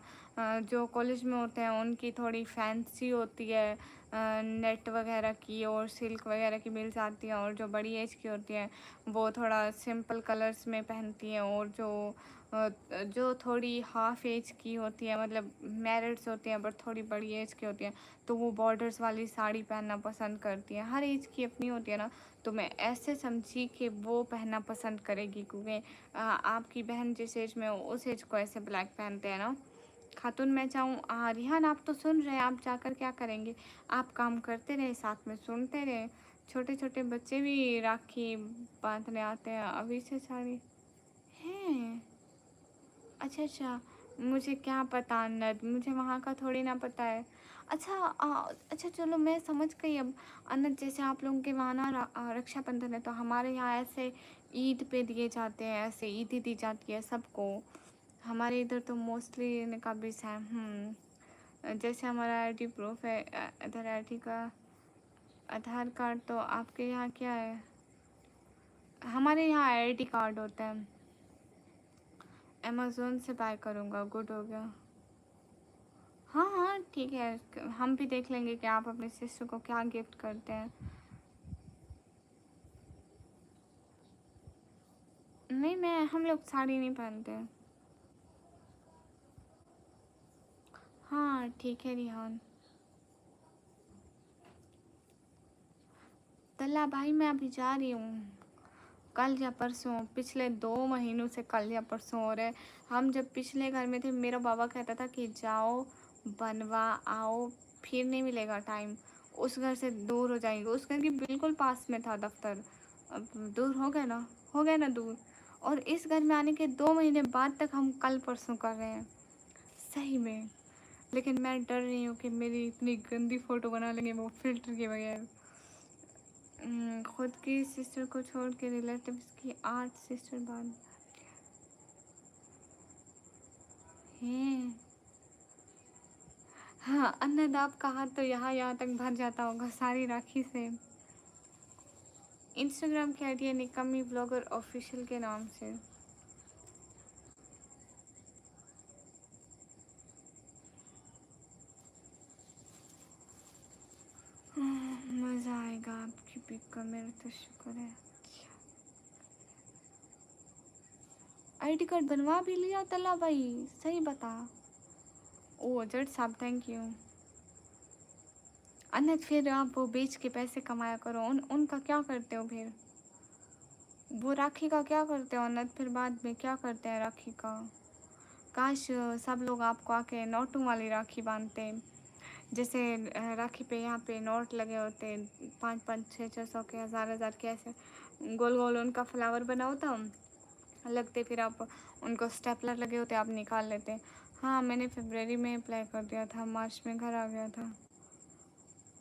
Speaker 1: जो कॉलेज में होते हैं उनकी थोड़ी फैंसी होती है, नेट वगैरह की और सिल्क वगैरह की मिल जाती है। और जो बड़ी एज की होती है वो थोड़ा सिंपल कलर्स में पहनती हैं। और जो थोड़ी हाफ एज की होती है, मतलब मैरिड्स होती हैं बट थोड़ी बड़ी एज की होती हैं, तो वो बॉर्डर्स वाली साड़ी पहनना पसंद करती हैं। हर एज की अपनी होती है ना। तो मैं ऐसे समझी कि वो पहनना पसंद करेगी, क्योंकि आपकी बहन जिस एज में हो उस एज को ऐसे ब्लैक पहनते हैं ना। खातून मैं चाहूँ, रिहान आप तो सुन रहे हैं, आप जाकर क्या करेंगे? आप काम करते रहे, साथ में सुनते रहे। छोटे छोटे बच्चे भी राखी बांधने आते हैं अभी से साड़ी हैं। अच्छा अच्छा, मुझे क्या पता नद, मुझे वहाँ का थोड़ी ना पता है। अच्छा अच्छा चलो मैं समझ गई अब। अनंत, जैसे आप लोगों के वहाँ ना रक्षाबंधन है, तो हमारे यहाँ ऐसे ईद पे दिए जाते हैं, ऐसे ईदी दी जाती है सबको। हमारे इधर तो मोस्टली निकाबीज हैं। जैसे हमारा आईडी प्रूफ है, इधर आईडी का आधार कार्ड। तो आपके यहाँ क्या है? हमारे यहाँ आईडी कार्ड होता है। अमेज़ोन से बाय करूँगा, गुड हो गया। हाँ हाँ ठीक है, हम भी देख लेंगे कि आप अपने सिस्टर को क्या गिफ्ट करते हैं। नहीं, मैं हम लोग साड़ी नहीं पहनते। हाँ ठीक है रिहान। तल्ला भाई, मैं अभी जा रही हूँ। कल या परसों, पिछले 2 महीनों से कल या परसों हो रहा है। हम जब पिछले घर में थे, मेरा बाबा कहता था कि जाओ, बनवा आओ, फिर नहीं मिलेगा टाइम। उस घर से दूर हो जाएंगे। उस घर के बिल्कुल पास में था दफ्तर। अब दूर हो गया ना दूर। और इस घर में आने के 2 महीने बाद तक हम कल परसों कर रहे हैं, सही में। लेकिन मैं डर रही हूँ कि मेरी इतनी गंदी फ़ोटो बना लेंगे वो फ़िल्टर के बगैर। खुद की सिस्टर को छोड़ के रिलेटिव्स की 8 सिस्टर बाद हैं। हाँ, अन्नदाब का हाथ तो यहाँ तक भर जाता होगा सारी राखी से। इंस्टाग्राम की आईडी है निकम्मी ब्लॉगर ऑफिशियल के नाम से। मज़ा आएगा आपकी पिक का, मेरा तो शुक्र है। आईडी कार्ड बनवा भी लिया तला भाई, सही बता। ओ जट साहब, थैंक यू। अन्नत फिर आप वो बेच के पैसे कमाया करो। उनका क्या करते हो फिर? वो राखी का क्या करते हो अन्नत? फिर बाद में क्या करते हैं राखी का? काश सब लोग आपको आके नोटों वाली राखी बांधते। जैसे राखी पे यहाँ पे नोट लगे होते, 5-5, 600 के, 1000 के, ऐसे गोल गोल उनका फ्लावर बना होता लगते। फिर आप उनको स्टेपलर लगे होते, आप निकाल लेते। हाँ, मैंने फरवरी में अप्लाई कर दिया था, मार्च में घर आ गया था।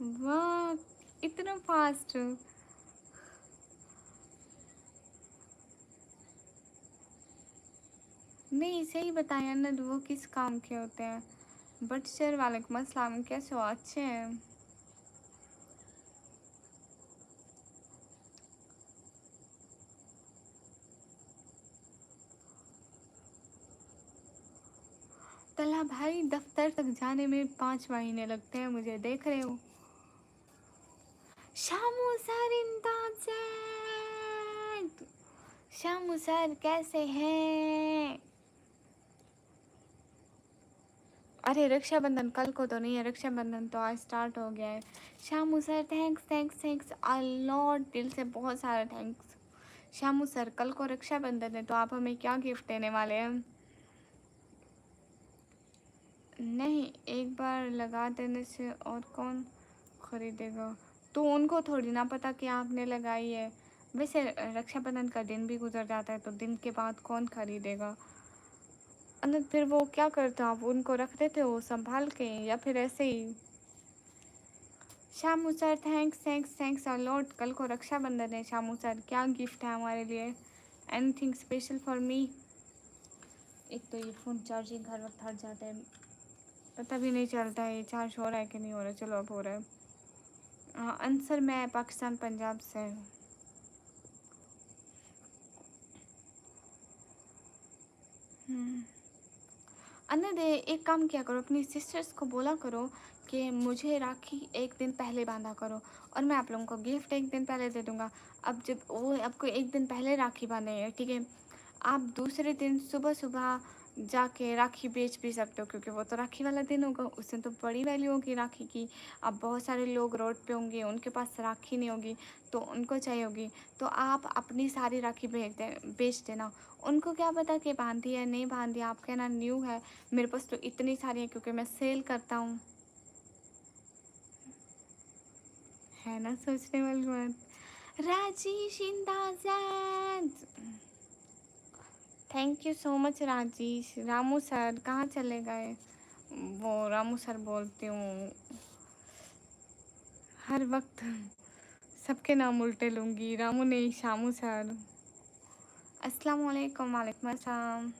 Speaker 1: वाह, इतना फास्ट। नहीं, सही बताएं अन्नत, वो किस काम के होते हैं? बट सर वालेकुम अस्सलाम, कैसे हो? अच्छे हैं। तला भाई, दफ्तर तक जाने में 5 महीने लगते हैं मुझे, देख रहे हो। शामू सर इम्ताज, शामू सर कैसे हैं? अरे रक्षाबंधन कल को तो नहीं है, रक्षाबंधन तो आज स्टार्ट हो गया है। Shamu sir thanks thanks thanks a lot, दिल से बहुत सारा थैंक्स। शामू सर, कल को रक्षाबंधन है तो आप हमें क्या गिफ्ट देने वाले हैं? नहीं, एक बार लगा देने से और कौन खरीदेगा? तो उनको थोड़ी ना पता कि आपने लगाई है। वैसे रक्षाबंधन का दिन भी गुजर जाता है तो दिन के बाद कौन खरीदेगा? अनंत फिर वो क्या करते हो आप? उनको रख देते हो संभाल के या फिर ऐसे ही? Shamu sir thanks thanks thanks a lot. कल को रक्षाबंधन है शामू सर, क्या गिफ्ट है हमारे लिए? Anything special for me? एक तो ये फ़ोन चार्जिंग हर वक्त हट जाता है, पता भी नहीं चलता है ये चार्ज हो रहा है कि नहीं हो रहा है। चलो अब हो रहा है। आंसर मैं पाकिस्तान पंजाब से हूँ। अन्य दे, एक काम किया करो, अपनी सिस्टर्स को बोला करो कि मुझे राखी एक दिन पहले बांधा करो और मैं आप लोगों को गिफ्ट एक दिन पहले दे दूँगा। अब जब वो आपको एक दिन पहले राखी बांधे हैं, ठीक है, आप दूसरे दिन सुबह सुबह जाके राखी बेच भी सकते हो क्योंकि वो तो राखी वाला दिन होगा, उस दिन तो बड़ी वैल्यू होगी राखी की। अब बहुत सारे लोग रोड पे होंगे, उनके पास राखी नहीं होगी तो उनको चाहिए होगी, तो आप अपनी सारी राखी बेच देना। उनको क्या पता कि बांधी है नहीं बांधी, आपके यहाँ न्यू है। मेरे पास तो इतनी सारी है क्योंकि मैं सेल करता हूँ, है ना सोचने वाली बात। राजेश इंदाज़, thank you so much Rajesh. Ramu sir कहाँ चले गए? वो रामू सर बोलती हूँ हर वक्त, सबके नाम उल्टे लूँगी। रामू नहीं, शामू सर। अस्सलाम वालेकुम। वालेकुम अस्सलाम।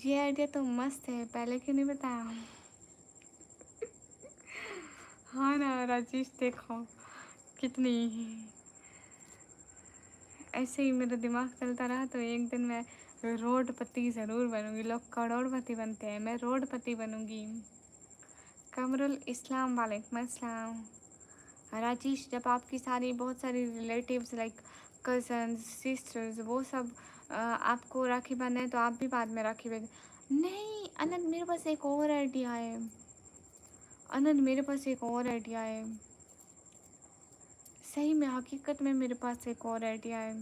Speaker 1: ये आइडिया तो मस्त है, पहले क्यों नहीं बताया? हाँ ना राजेश, देखो कितनी, ऐसे ही मेरा दिमाग चलता रहा तो एक दिन मैं रोडपति ज़रूर बनूंगी। लोग करोड़पति बनते हैं, मैं रोडपति बनूंगी। कमरुल इस्लाम, वालेकुम अस्सलाम। राजेश, जब आपकी सारी बहुत सारी रिलेटिव्स लाइक कज़न्स, सिस्टर्स, वो सब आपको राखी बांधे तो आप भी बाद में राखी बांध। नहीं अनंत, मेरे पास एक और आइडिया है। अनंत, मेरे पास एक और आइडिया है, सही में हकीकत में मेरे पास एक और आइडिया है।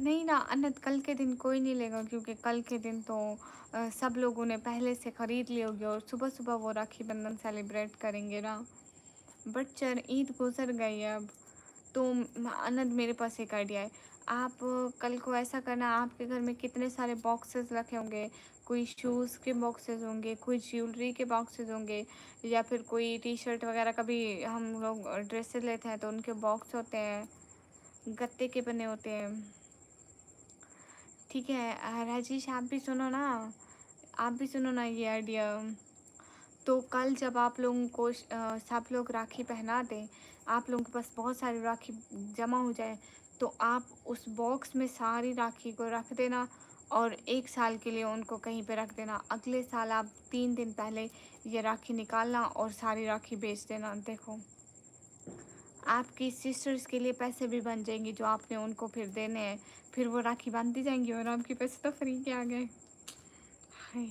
Speaker 1: नहीं ना अनंत, कल के दिन कोई नहीं लेगा क्योंकि कल के दिन तो सब लोगों ने पहले से ख़रीद ली होगी और सुबह सुबह वो राखी बंधन सेलिब्रेट करेंगे ना। बट चल ईद गुजर गई है अब। तो अनंत मेरे पास एक आइडिया है। आप कल को ऐसा करना, आपके घर में कितने सारे बॉक्सेस रखे होंगे, कोई शूज़ के बॉक्सेस होंगे, कोई ज्वेलरी के बॉक्सेस होंगे, या फिर कोई टी शर्ट वगैरह, कभी हम लोग ड्रेसेस लेते हैं तो उनके बॉक्स होते हैं, गत्ते के बने होते हैं। ठीक है राजेश, आप भी सुनो ना, आप भी सुनो ना ये आइडिया। तो कल जब आप लोगों को सब लोग राखी पहना दें, आप लोगों के पास बहुत सारी राखी जमा हो जाए, तो आप उस बॉक्स में सारी राखी को रख देना और 1 साल के लिए उनको कहीं पे रख देना। अगले साल आप 3 दिन पहले ये राखी निकालना और सारी राखी बेच देना। देखो आपकी सिस्टर्स के लिए पैसे भी बन जाएंगे जो आपने उनको फिर देने हैं, फिर वो राखी बांधती जाएंगी और आपके पैसे तो फ्री के आ गए। हाय।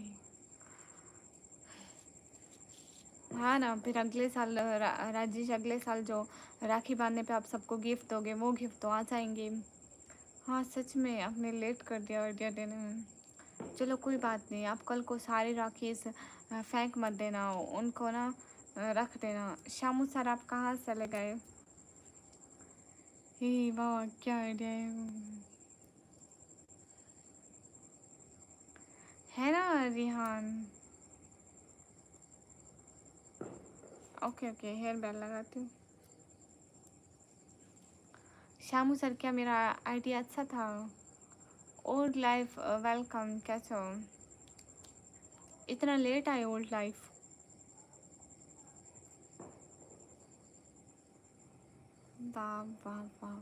Speaker 1: हाँ ना, फिर अगले साल राजेश, अगले साल जो राखी बांधने पे आप सबको गिफ्ट दोगे वो गिफ्ट तो आ जाएंगे। हाँ सच में आपने लेट कर दिया आइडिया देने में। चलो कोई बात नहीं, आप कल को सारी राखी फेंक मत देना, उनको ना रख देना। शामू सर आप कहाँ चले गए? हे वाह क्या आइडिया है ना Rihan. Okay okay, hair band लगाती हूँ। शामू सर क्या मेरा आइडिया अच्छा था? ओल्ड लाइफ वेलकम, कैसे हो? इतना लेट आए ओल्ड लाइफ? वाह वाह वाह।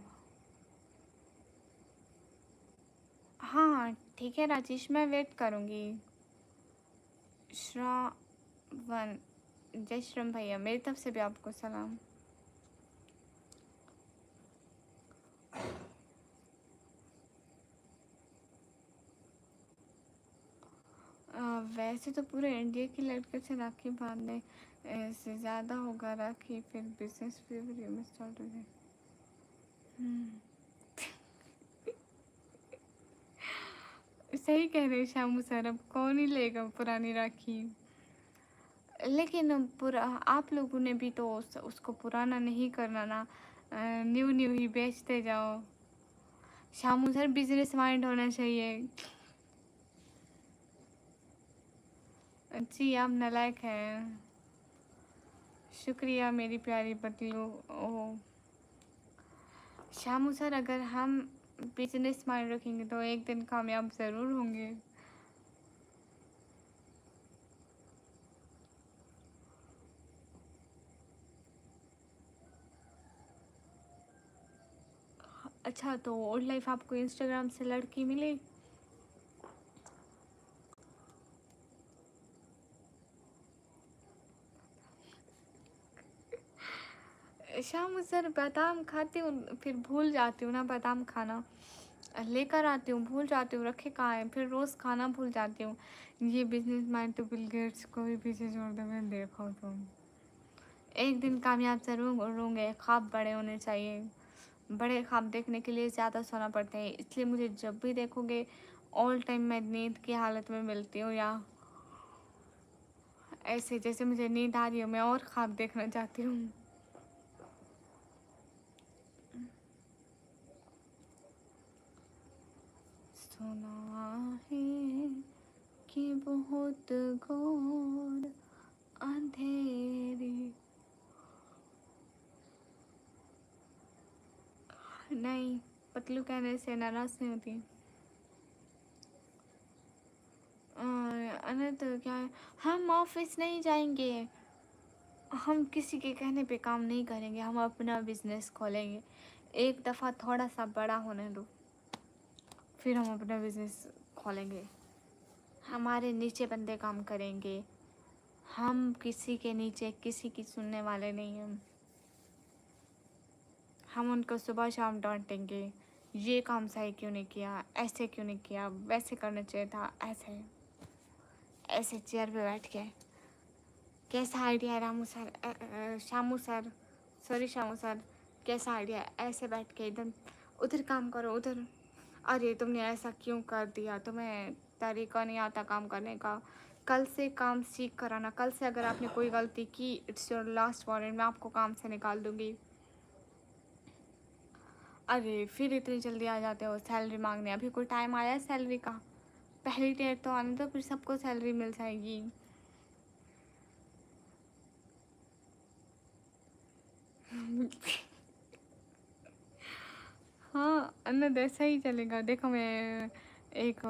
Speaker 1: हाँ ठीक है राजेश, मैं वेट करूँगी। श्रावण, जय श्रम भैया, मेरी तरफ से भी आपको सलाम। वैसे तो पूरे इंडिया की लड़के से राखी बांधने से ज़्यादा होगा राखी, फिर बिजनेस फरवरी में स्टार्ट हो जाए। सही कह रहे हैं शामू सर, अब कौन ही लेगा पुरानी राखी। लेकिन पुरा आप लोगों ने भी तो उसको पुराना नहीं करना ना, न्यू न्यू ही बेचते जाओ। शामू सर बिजनेस माइंड होना चाहिए। जी आप नालायक हैं। शुक्रिया मेरी प्यारी पतलू। ओह शामू सर, अगर हम बिजनेस माइंड रखेंगे तो एक दिन कामयाब ज़रूर होंगे। अच्छा तो ओल्ड लाइफ आपको इंस्टाग्राम से लड़की मिली? शाम सर बादाम खाती हूँ फिर भूल जाती हूँ ना बादाम खाना, लेकर आती हूँ भूल जाती हूँ रखे कहाँ है, फिर रोज़ खाना भूल जाती हूँ। ये बिजनेस माइंड तो बिल गेट्स को भी पीछे छोड़ दो, मैं देखो तुम एक दिन कामयाब ज़रूर होंगे। ख्वाब बड़े होने चाहिए, बड़े ख्वाब देखने के लिए ज़्यादा सोना पड़ता है, इसलिए मुझे जब भी देखोगे ऑल टाइम मैं नींद की हालत में मिलती हूँ, या ऐसे जैसे मुझे नींद आ रही हो मैं और ख्वाब देखना चाहती हूँ। सुना है कि बहुत घोर अंधेरे, नहीं पतलू कहने से नाराज नहीं होती। अनंत क्या है, हम ऑफिस नहीं जाएंगे, हम किसी के कहने पे काम नहीं करेंगे, हम अपना बिजनेस खोलेंगे। एक दफ़ा थोड़ा सा बड़ा होने दो, फिर हम अपना बिजनेस खोलेंगे। हमारे नीचे बंदे काम करेंगे, हम किसी के नीचे किसी की सुनने वाले नहीं हैं। हम उनको सुबह शाम डांटेंगे, ये काम सही क्यों नहीं किया, ऐसे क्यों नहीं किया, वैसे करना चाहिए था, ऐसे ऐसे चेयर पे बैठ के। कैसा आइडिया है Ramu sir, Shamu sir, sorry Shamu sir, कैसा आइडिया है? ऐसे बैठ के एकदम उधर काम करो, उधर अरे तुमने ऐसा क्यों कर दिया, तुम्हें तरीका नहीं आता काम करने का। कल से काम सीख कर आना। कल से अगर आपने कोई गलती की, इट्स योर लास्ट वार्निंग, मैं आपको काम से निकाल दूंगी। अरे फिर इतनी जल्दी आ जाते हो सैलरी मांगने, अभी कोई टाइम आया है सैलरी का? पहली डेट तो आने दो, फिर सबको सैलरी मिल जाएगी। हाँ अन्नद ऐसा ही चलेगा। देखो मैं एक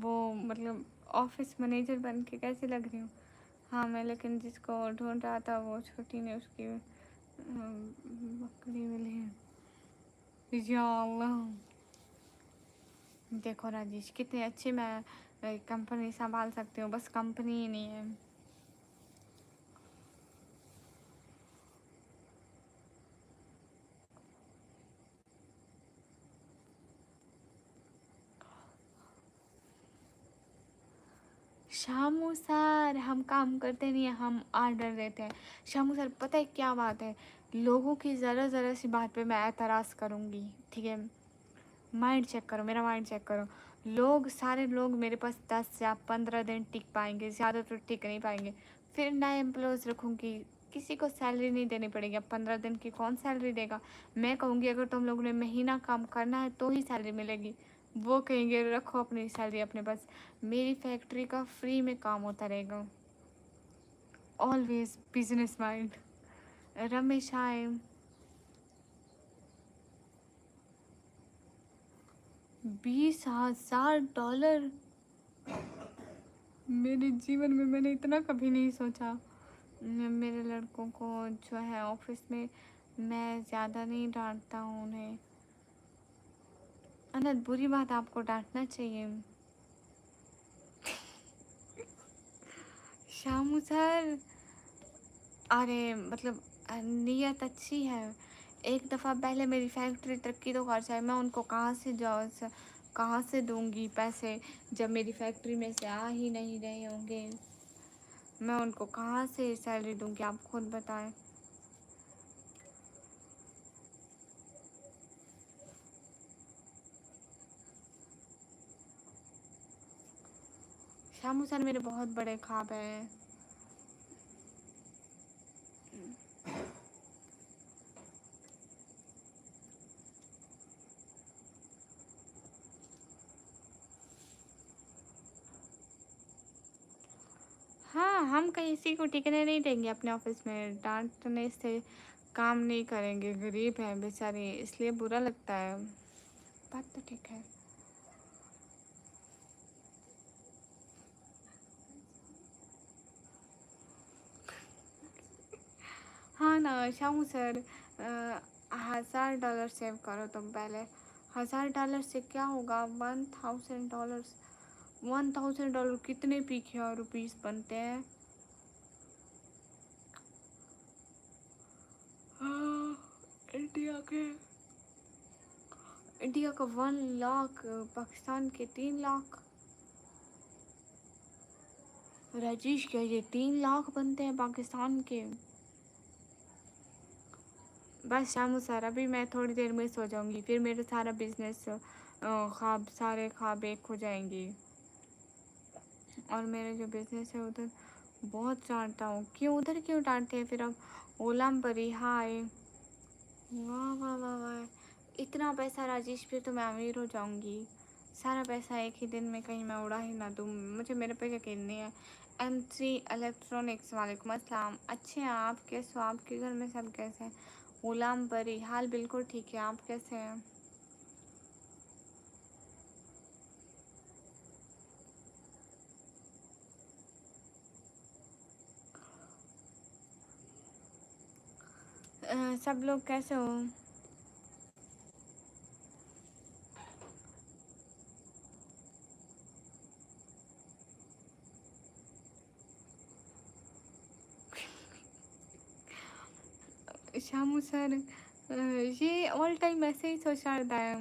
Speaker 1: वो मतलब ऑफिस मैनेजर बन के कैसी लग रही हूँ। हाँ मैं, लेकिन जिसको ढूंढ रहा था वो छोटी ने उसकी बकरी मिली है। या अल्लाह, देखो राजेश कितने अच्छे मैं कंपनी संभाल सकती हूँ, बस कंपनी ही नहीं है। शामू सर हम काम करते नहीं हैं, हम ऑर्डर देते हैं। शामू सर पता है क्या बात है, लोगों की ज़रा ज़रा सी बात पे मैं एतराज़ करूँगी, ठीक है? माइंड चेक करो, मेरा माइंड चेक करो। लोग, सारे लोग मेरे पास 10 या 15 दिन टिक पाएंगे, ज़्यादा तो टिक नहीं पाएंगे। फिर नए एम्प्लॉयज़ रखूँगी, किसी को सैलरी नहीं देनी पड़ेगी। अब 15 दिन की कौन सैलरी देगा? मैं कहूँगी अगर तुम लोगों ने महीना काम करना है तो ही सैलरी मिलेगी। वो कहेंगे रखो अपनी सैलरी अपने पास। मेरी फैक्ट्री का फ्री में काम होता रहेगा। Always business mind. रमेश आए। 20,000 डॉलर, मेरे जीवन में मैंने इतना कभी नहीं सोचा। मेरे लड़कों को जो है ऑफिस में मैं ज़्यादा नहीं डांटता हूँ उन्हें। अनंत बुरी बात, आपको डांटना चाहिए। शामू सर, अरे मतलब नीयत अच्छी है। एक दफ़ा पहले मेरी फैक्ट्री तरक्की तो कर जाए, मैं उनको कहाँ से दूंगी पैसे जब मेरी फैक्ट्री में से आ ही नहीं रहे होंगे। मैं उनको कहाँ से सैलरी दूंगी, आप खुद बताएं। शामू सर मेरे बहुत बड़े ख्वाब हैं। हाँ हम किसी को टिकने नहीं देंगे अपने ऑफिस में, डांटने से काम नहीं करेंगे। गरीब हैं बेचारे, इसलिए बुरा लगता है। बात तो ठीक है। हाँ ना शामू सर, 1,000 डॉलर सेव करो तुम पहले। 1,000 डॉलर से क्या होगा? 1,000 डॉलर, 1,000 डॉलर कितने पीके रुपीस बनते हैं? हाँ, इंडिया के, इंडिया का 1 लाख, पाकिस्तान के 3 लाख। राजेश क्या ये 3 लाख बनते हैं पाकिस्तान के? बस शामू सर, अभी मैं थोड़ी देर में सो जाऊंगी, फिर मेरा सारा बिजनेस ख्वाब, सारे ख्वाब एक हो जाएंगी। और मेरे जो बिजनेस है उधर बहुत डांटता हूँ। क्यों उधर क्यों डांटते हैं फिर? अब ओलम पर हाय, वाह वाह वाह वाह, इतना पैसा राजेश, फिर तो मैं अमीर हो जाऊंगी। सारा पैसा एक ही दिन में कहीं मैं उड़ा ही ना दूँ, मुझे मेरे पे यकीन नहीं है। M3 इलेक्ट्रॉनिक्स, वालेकुम अस्सलाम। अच्छे हैं आप? कैसे हो? आपके घर में सब कैसे हैं? गुलाम परी, हाल बिल्कुल ठीक है, आप कैसे हैं? सब लोग कैसे हो? शामू सर, ये ऑल टाइम ऐसे ही सोचता रहता है।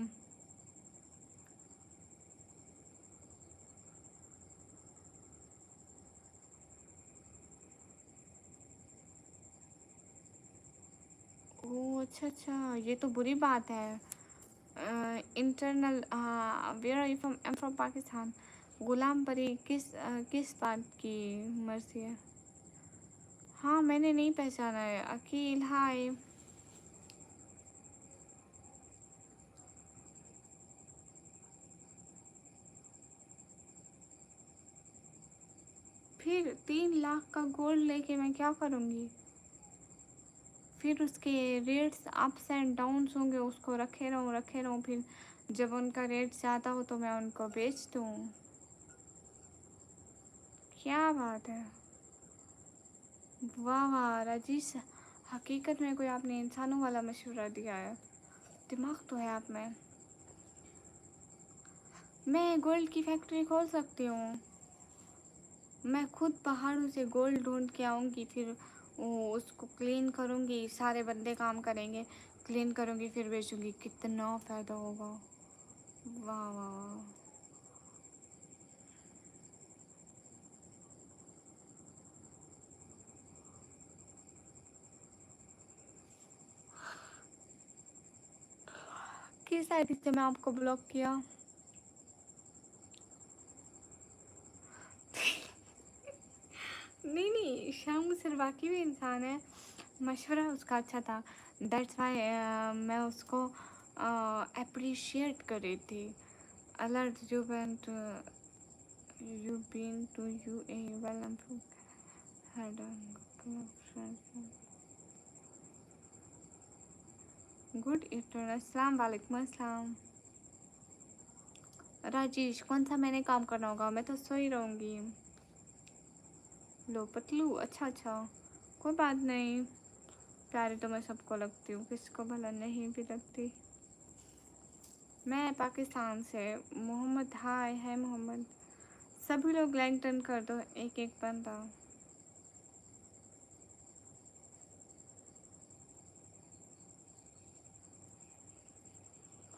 Speaker 1: ओह अच्छा अच्छा, ये तो बुरी बात है। इंटरनल where are you from? I am from Pakistan. Ghulam Pari किस बात की मर्जी है? हाँ मैंने नहीं पहचाना है। अकील हाय। फिर 3 लाख का गोल्ड लेके मैं क्या करूँगी? फिर उसके रेट्स अप्स एंड डाउन्स होंगे, उसको रखे रहूँ, फिर जब उनका रेट ज़्यादा हो तो मैं उनको बेच दूँ। क्या बात है, वाह वाह राजेश, हकीकत में कोई आपने इंसानों वाला मशवरा दिया है। दिमाग तो है आप में। मैं गोल्ड की फैक्ट्री खोल सकती हूँ। मैं खुद पहाड़ों से गोल्ड ढूंढ के आऊँगी, फिर उसको क्लीन करूँगी, सारे बंदे काम करेंगे, क्लीन करूँगी, फिर बेचूँगी। कितना फ़ायदा होगा। वाह वाह वाह। किस आईडी से मैं आपको ब्लॉक किया? नहीं नहीं, शाम सिर्फ बाकी भी इंसान है। मशवरा उसका अच्छा था, दैट्स वाई मैं उसको अप्रिशिएट कर रही थी। Alert you been to UAE? Well, I'm from had a couple of friends. Good afternoon. अस्सलाम वालेकुम। अस्सलाम। राजेश कौन सा मैंने काम करना होगा? मैं तो सो ही रहूँगी। लो पतलू, अच्छा अच्छा, कोई बात नहीं। प्यारी तो मैं सबको लगती हूँ, किसको भला नहीं भी लगती। मैं पाकिस्तान से। मोहम्मद हाय। है मोहम्मद। सभी लोग लाइक टर्न कर दो, एक एक बंदा।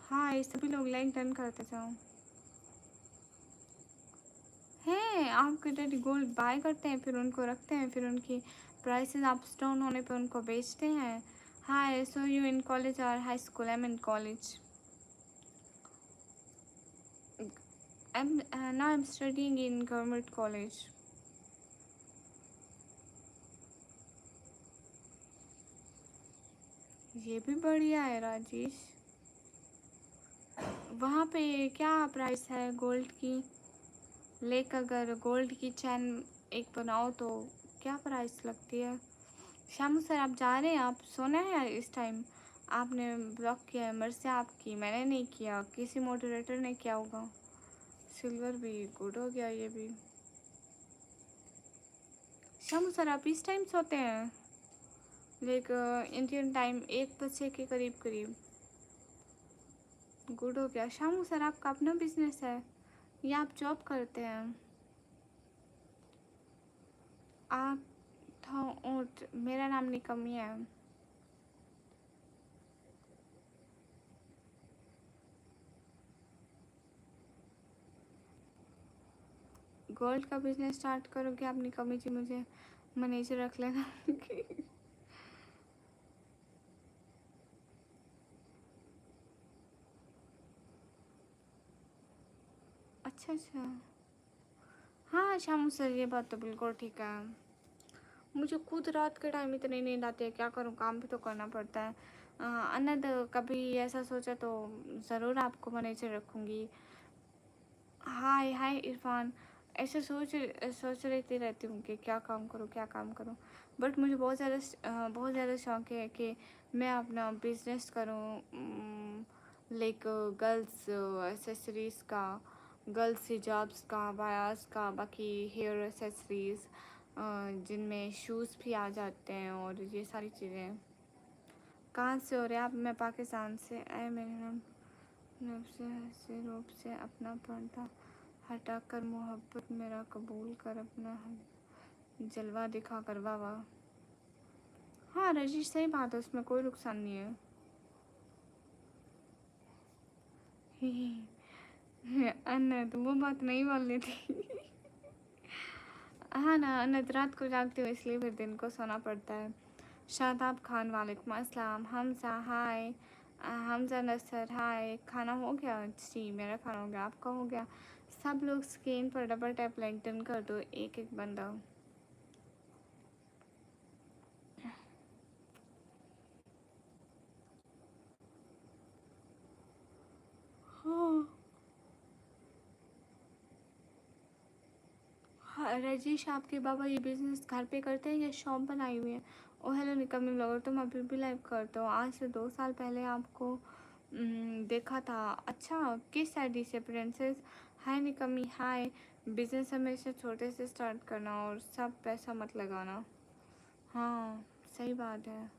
Speaker 1: हाय, सभी लोग लाइक डन करते जाओ। हैं आपके डैडी गोल्ड बाय करते हैं, फिर उनको रखते हैं, फिर उनकी प्राइसेस अप्स डाउन होने पे उनको बेचते हैं। हाय, सो यू इन कॉलेज और high school? I am in college. now I'm studying in government college. ये भी बढ़िया है राजेश। वहाँ पे क्या प्राइस है गोल्ड की? लेक अगर गोल्ड की चैन एक बनाओ तो क्या प्राइस लगती है? शामू सर आप जा रहे हैं? आप सोना है इस टाइम? आपने ब्लॉक किया है मर्सी आपकी, मैंने नहीं किया, किसी मॉडरेटर ने किया होगा। सिल्वर भी गुड हो गया ये भी। शामू सर आप इस टाइम सोते हैं? लाइक इंडियन टाइम 1 बजे के करीब करीब। गुड हो गया। शामू सर आपका अपना बिजनेस है या आप जॉब करते हैं? आप ऊँट, मेरा नाम निकमी है। गोल्ड का बिजनेस स्टार्ट करोगे आप निकमी जी? मुझे मैनेजर रख लेना। अच्छा अच्छा। हाँ शामू सर ये बात तो बिल्कुल ठीक है। मुझे खुद रात के टाइम इतनी नींद आती है, क्या करूँ, काम भी तो करना पड़ता है। अनद कभी ऐसा सोचा तो ज़रूर आपको मैनेजर रखूँगी। हाय हाय इरफान। ऐसे सोच रहती रहती हूँ कि क्या काम करूँ क्या काम करूँ, बट मुझे बहुत ज़्यादा शौक है कि मैं अपना बिजनेस करूँ, लाइक गर्ल्स एसेसरीज़ का, गर्ल्स हिजाब्स का, बायास का, बाकी हेयर एसेसरीज़ जिनमें शूज़ भी आ जाते हैं और ये सारी चीज़ें। कहाँ से हो रहे आप? मैं पाकिस्तान से। आए मेरे नाम नब से रूप से अपना पर्दा हटा कर मोहब्बत मेरा कबूल कर, अपना जलवा दिखा कर। वाह वाह। हाँ रजीश सही बात है, उसमें कोई नुकसान नहीं है। अन्नत वो बात नहीं बोलनी थी। हाँ ना, अन्नत रात को जागती हूँ इसलिए फिर दिन को सोना पड़ता है। शादाब खान वालेकुम अस्सलाम। हमसा हाय। हमजा नसर हाय, खाना हो गया? जी मेरा खाना हो गया, आपका हो गया? सब लोग स्क्रीन पर डबल टैप लाइक डन कर दो, एक एक बंदा। हाँ हाँ, राजेश आपके बाबा ये बिजनेस घर पे करते हैं या शॉप बनाई हुई है? ओ हेलो निकम्मी ब्लॉगर, तुम अभी भी लाइव करते हो? आज से 2 साल पहले आपको देखा था। अच्छा, किस आईडी से? प्रिंसेस। हाय निकम्मी हाय। बिजनेस हमेशा छोटे से स्टार्ट करना और सब पैसा मत लगाना। हाँ सही बात है।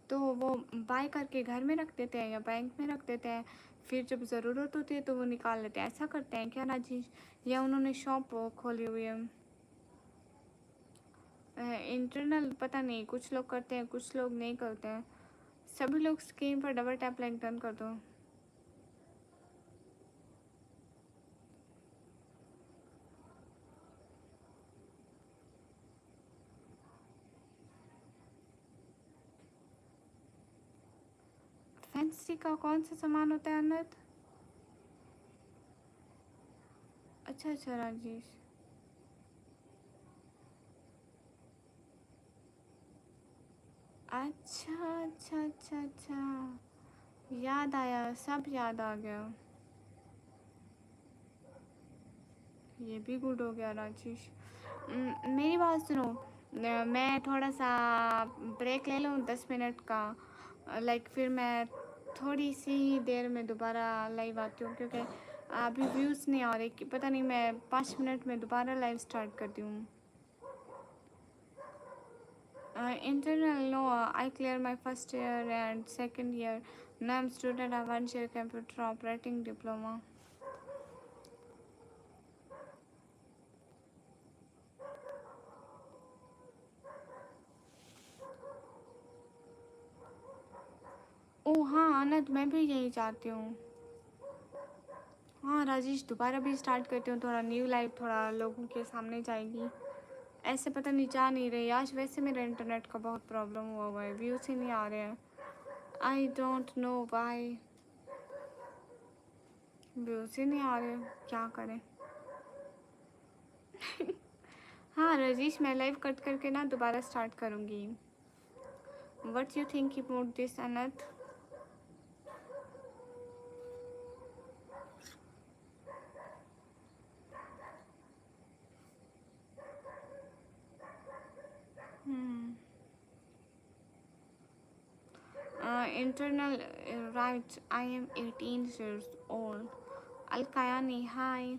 Speaker 1: तो वो बाय करके घर में रख देते हैं या बैंक में रख देते हैं, फिर जब ज़रूरत होती है तो वो निकाल लेते हैं, ऐसा करते हैं क्या राजेश? या उन्होंने शॉप खोली हुई है? इंटरनल पता नहीं, कुछ लोग करते हैं कुछ लोग नहीं करते हैं। सभी लोग स्क्रीन पर डबल टैप लाइक डन कर दो। फैंसी का कौन सा सामान होता है अनंत? अच्छा अच्छा राजेश। अच्छा अच्छा अच्छा अच्छा, याद आया, सब याद आ गया। ये भी गुड हो गया राजेश। मेरी बात सुनो, मैं थोड़ा सा ब्रेक ले लूँ 10 मिनट का, लाइक फिर मैं थोड़ी सी ही देर में दोबारा लाइव आती हूँ, क्योंकि अभी व्यूज़ नहीं आ रहे कि पता नहीं, मैं 5 मिनट में दोबारा लाइव स्टार्ट करती हूँ। Internal, no, I clear my first year and second year. Now I'm student of 1 year computer operating diploma. ओह हाँ आनंद, मैं भी यही चाहती हूँ। हाँ राजेश, दोबारा भी स्टार्ट करती हूँ, थोड़ा न्यू लाइफ थोड़ा लोगों के सामने जाएगी। ऐसे पता नहीं जा नहीं रही आज, वैसे मेरा इंटरनेट का बहुत प्रॉब्लम हुआ है, व्यूज़ ही नहीं आ रहे हैं। I don't know why, views ही नहीं आ रहे, क्या करें। हाँ राजेश, मैं लाइव कट करके ना दोबारा स्टार्ट करूँगी। What you think about this Anant? Internal, right, I am 18 years old. Al-Kayani, hi.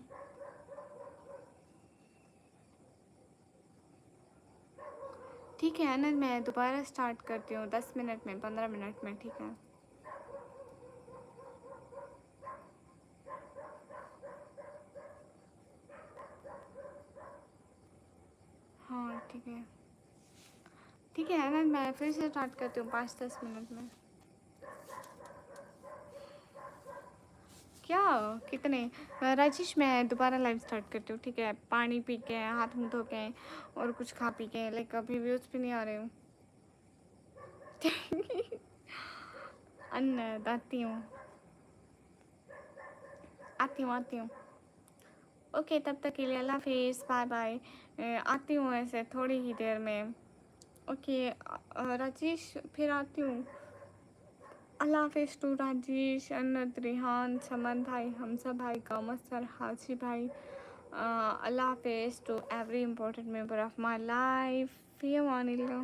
Speaker 1: ठीक है अनंत, मैं दोबारा स्टार्ट करती हूँ 10 मिनट में, 15 मिनट में, ठीक है? हाँ ठीक है। ठीक है अनंत, मैं फिर से स्टार्ट करती हूँ 5-10 मिनट में। क्या? कितने? राजेश, मैं दोबारा लाइव स्टार्ट करती हूँ, ठीक है? पानी पी के, हाथ मुँह धो के और कुछ खा पी के, लाइक अभी व्यूज़ भी नहीं आ रहे हूँ। अनंत आती हूँ, आती हूँ। ओके, तब तक के लिए अल्लाह हाफिज़, बाय बाय। आती हूँ ऐसे थोड़ी ही देर में। ओके राजेश, फिर आती हूँ। अल्लाह हाफिज़ टू राजेश, अनंत, रिहान, समन भाई, हमजा भाई, कामत सर, हाजी भाई। अल्लाह हाफिज़ to every important member of my life. फी अमानिल्लाह।